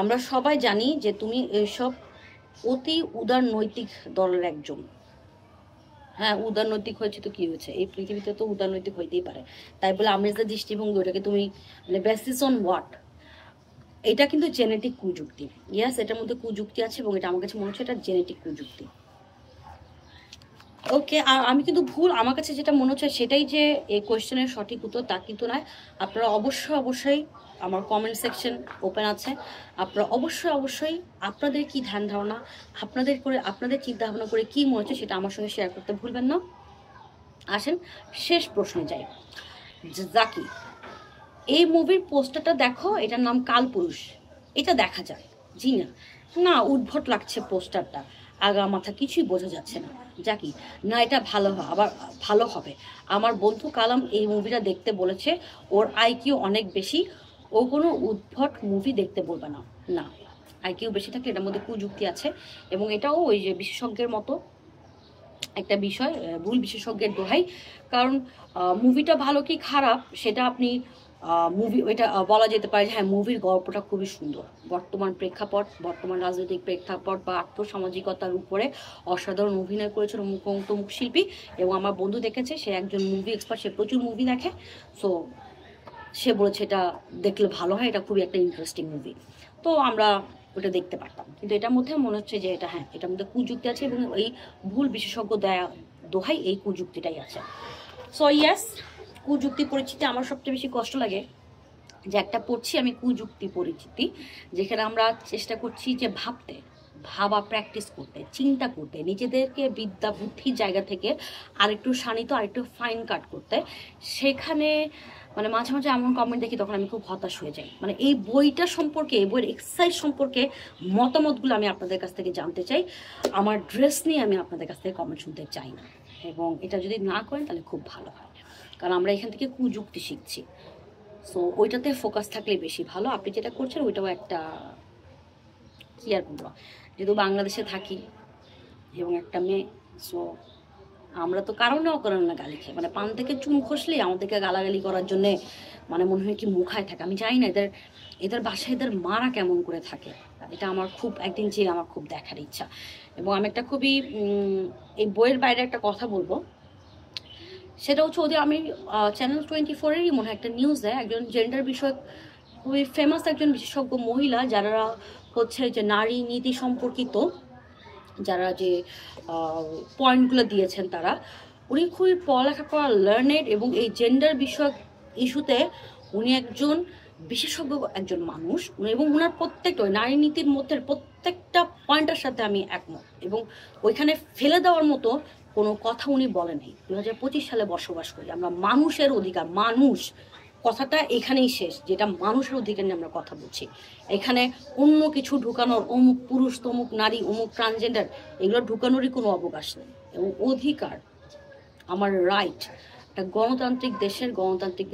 আমরা সবাই জানি যে তুমি এইসব অতি উদারনৈতিক দলের একজন। হ্যাঁ, উদারনৈতিক হয়েছে তো কি হয়েছে, এই পৃথিবীতে তো উদারনৈতিক হইতেই পারে। তাই বলে আমি যে দৃষ্টিভঙ্গি ওটাকে তুমি মানে বেসিস অন হোয়াট, এটা কিন্তু জেনেটিক কুযুক্তি। ইয়াস, এটার মধ্যে কুযুক্তি আছে এবং এটা আমার কাছে মনে হচ্ছে এটা জেনেটিক কুযুক্তি। ওকে, আর আমি কিন্তু ভুল, আমার কাছে যেটা মনে হচ্ছে সেটাই যে এই কোয়েশ্চেনের সঠিক উত্তর তা কিন্তু নয়। আপনারা অবশ্যই আমার কমেন্ট সেকশন ওপেন আছে। আপনারা অবশ্যই আপনাদের কি ধ্যান ধারণা, আপনাদের চিন্তা ভাবনা করে কি মনে হচ্ছে সেটা আমার সঙ্গে শেয়ার করতে ভুলবেন না। আসেন শেষ প্রশ্নে যাই। জাকি, এই মুভির পোস্টারটা দেখো, এটার নাম কালপুরুষ, এটা দেখা যায়? জি না। না, উদ্ভট লাগছে পোস্টারটা, আগা মাথা কিছুই বোঝা যাচ্ছে না। জাকি, না এটা আবার ভালো হবে। আমার বন্ধু কালাম এই মুভিটা দেখতে বলেছে, ওর আইকিউ অনেক বেশি, ও কোনো উদ্ভট মুভি দেখতে বলবে না। না, আইকিউ বেশি থাকলে এটার মধ্যে কুযুক্তি আছে এবং এটাও ওই যে বিশেষজ্ঞের মতো একটা বিষয়, ভুল বিশেষজ্ঞের দোহাই। কারণ মুভিটা ভালো কি খারাপ সেটা আপনি ওইটা বলা যেতে পারে যে হ্যাঁ মুভির গল্পটা খুবই সুন্দর, বর্তমান রাজনৈতিক প্রেক্ষাপট বা আর্থসামাজিকতার উপরে অসাধারণ অভিনয় করেছেন অমুক শিল্পী। এবং আমার বন্ধু দেখেছে, সে একজন মুভি এক্সপার্ট, সে প্রচুর মুভি দেখে। সো সে বলেছে এটা দেখলে ভালো হয়, এটা খুবই একটা ইন্টারেস্টিং মুভি। তো আমরা ওটা দেখতে পারতাম, কিন্তু এটার মধ্যে মনে হচ্ছে যে এটা হ্যাঁ এটার মধ্যে কুযুক্তি আছে এবং এই ভুল বিশেষজ্ঞ দোহাই এই কুযুক্তিটাই আছে। সো ইয়াস, কুযুক্তি পরিচিতি আমার সবচেয়ে বেশি কষ্ট লাগে যে একটা পড়ছি আমি কুযুক্তি পরিচিতি, যেখানে আমরা চেষ্টা করছি যে ভাবা প্র্যাকটিস করতে, চিন্তা করতে, নিজেদেরকে বিদ্যা বুদ্ধির জায়গা থেকে আরেকটু শানিত আরেকটু ফাইন কাট করতে। সেখানে মানে মাঝে মাঝে এমন কমেন্ট দেখি তখন আমি খুব হতাশ হয়ে যাই। মানে এই বইটা সম্পর্কে, এই বইয়ের এক্সারসাইজ সম্পর্কে মতামতগুলো আমি আপনাদের কাছ থেকে জানতে চাই। আমার ড্রেস নিয়ে আমি আপনাদের কাছ থেকে কমেন্ট শুনতে চাই না, এবং এটা যদি না করেন তাহলে খুব ভালো হয়, কারণ আমরা এখান থেকে কুযুক্তি শিখছি। সো ওইটাতে ফোকাস থাকলে বেশি ভালো। আপনি যেটা করছেন ওইটাও একটা কি আর বলবো, যেহেতু বাংলাদেশে থাকি এবং একটা মেয়ে, সো আমরা তো কারণে অকারণে না গালি খাই। মানে পান থেকে চুন খসলেই আমাদেরকে গালাগালি করার জন্যে মানে মনে হয় কি মুখায় থাকে। আমি জানি না এদের বাসায় এদের মারা কেমন করে থাকে, এটা আমার খুব একদিন যে আমার খুব দেখার ইচ্ছা। এবং আমি একটা খুবই এই বইয়ের বাইরে একটা কথা বলবো, সেটা হচ্ছে ওদের আমি চ্যানেল 24-এরই মনে হয় একটা নিউজে একজন জেন্ডার বিষয়ক খুবই ফেমাস একজন বিশেষজ্ঞ মহিলা, যারা হচ্ছে যে নারী নীতি সম্পর্কিত যারা যে পয়েন্টগুলো দিয়েছেন, উনি খুবই পড়ালেখা করা, লার্নেড, এবং এই জেন্ডার বিষয়ক ইস্যুতে উনি একজন বিশেষজ্ঞ একজন মানুষ, এবং ওনার প্রত্যেকটা নারী নীতির মধ্যে প্রত্যেকটা পয়েন্টের সাথে আমি একমত, এবং ওইখানে ফেলে দেওয়ার মতো কোনো কথা উনি বলেন নাই। 2025 সালে বসবাস করি আমরা, মানুষের অধিকার, মানুষ কথাটা এখানেই শেষ, যেটা মানুষের অধিকার নিয়ে আমরা কথা বলছি। এখানে অন্য কিছু ঢুকানোর, অমুক পুরুষ তমুক নারী অমুক ট্রান্সজেন্ডার, এগুলো ঢুকানোরই কোনো অবকাশ নেই। এবং অধিকার, আমার রাইট, একটা গণতান্ত্রিক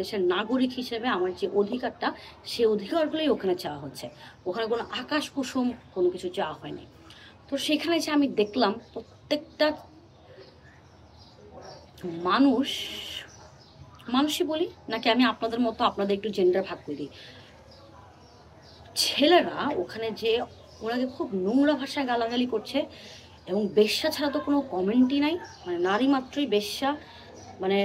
দেশের নাগরিক হিসেবে আমার যে অধিকারটা, সেই অধিকারগুলোই ওখানে চাওয়া হচ্ছে। ওখানে কোনো আকাশ কুসুম কোনো কিছু চাওয়া হয়নি। তো সেখানে যে আমি দেখলাম প্রত্যেকটা মানুষই বলি নাকি আমি আপনাদের মতো আপনাদের একটু জেন্ডার ভাগ করে দিই, ছেলেরা ওখানে যে ওনাকে খুব নোংরা ভাষায় গালাগালি করছে, এবং বেশ্যা ছাড়া তো কোনো কমেন্টই নাই। মানে নারী মাত্রই বেশ্যা, মানে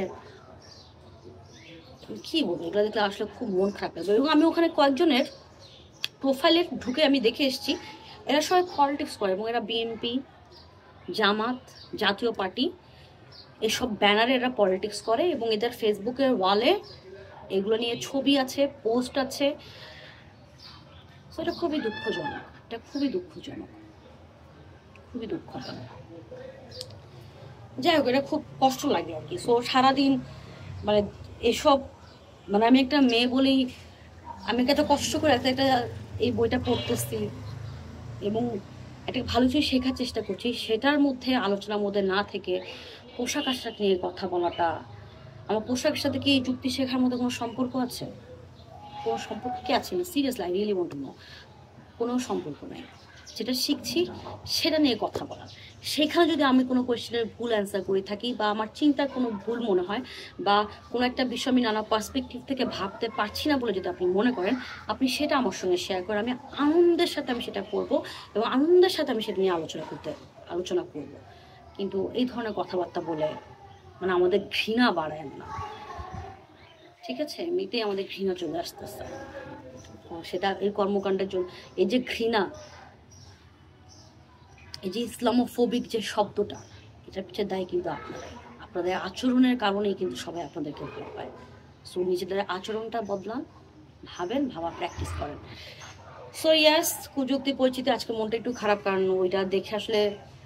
কি বলবো, এগুলো দেখলে আসলে খুব মন খারাপ লাগবে। এবং আমি ওখানে কয়েকজনের প্রোফাইলে ঢুকে আমি দেখে এসেছি, এরা সবাই পলিটিক্স করে, এবং এরা বিএনপি, জামাত, জাতীয় পার্টি, এসব ব্যানারে এরা পলিটিক্স করে, এবং এদের ফেসবুকের ওয়ালে এগুলো নিয়ে ছবি আছে, পোস্ট আছে। সো এটা খুবই দুঃখজনক, খুবই দুঃখজনক। যাই হোক, এটা খুব কষ্ট লাগে আর কি। সো সারাদিন মানে এসব, মানে আমি একটা মেয়ে বলেই আমি এত কষ্ট করে একটা এই বইটা পড়তেছি এবং একটা ভালো কিছু শেখার চেষ্টা করছি, সেটার মধ্যে আলোচনার মধ্যে না থেকে পোশাক আশাক নিয়ে কথা বলাটা, আমার পোশাকের সাথে কি যুক্তি শেখার মধ্যে কোনো সম্পর্ক আছে? কোনো সম্পর্ক কি আছে? Seriously I really want to know. কোনো সম্পর্ক নেই। যেটা শিখছি সেটা নিয়ে কথা বলা। সেখানে যদি আমি কোনো কোয়েশ্চেনের ভুল অ্যান্সার করে থাকি বা আমার চিন্তার কোনো ভুল মনে হয় বা কোনো একটা বিষয় আমি নানা পার্সপেক্টিভ থেকে ভাবতে পারছি না বলে যদি আপনি মনে করেন, আপনি সেটা আমার সঙ্গে শেয়ার করেন। আমি আনন্দের সাথে আমি সেটা করব এবং আনন্দের সাথে আমি সেটা নিয়ে আলোচনা করব। কিন্তু এই ধরনের কথাবার্তা বলে মানে আমাদের ঘৃণা বাড়ায় না, ঠিক আছে? এমনিতেই আমাদের ঘৃণা চলে আসতেছে, সেটা এই কর্মকাণ্ডের জন্য। এই যে ঘৃণা, এই যে ইসলামোফোবিক যে শব্দটা, এটার পিছিয়ে দায়ী কিন্তু আপনাদের আচরণের কারণেই কিন্তু সবাই আপনাদেরকে ভয় পায়। সো নিজেদের আচরণটা বদলান, ভাবা প্র্যাকটিস করেন। সো ইয়াস, কুযুক্তি পরিচিতি আজকে মনটা একটু খারাপ, কারণ ওইটা দেখে আসলে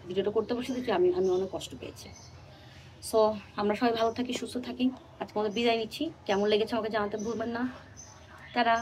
ভিডিওটা করতে বসে দেখি আমি অনেক কষ্ট পেয়েছি। সো আমরা সবাই ভালো থাকি, সুস্থ থাকি। আজকে আমাদের বিদায় নিচ্ছি। কেমন লেগেছে আমাকে জানাতে ভুলবেন না। তারা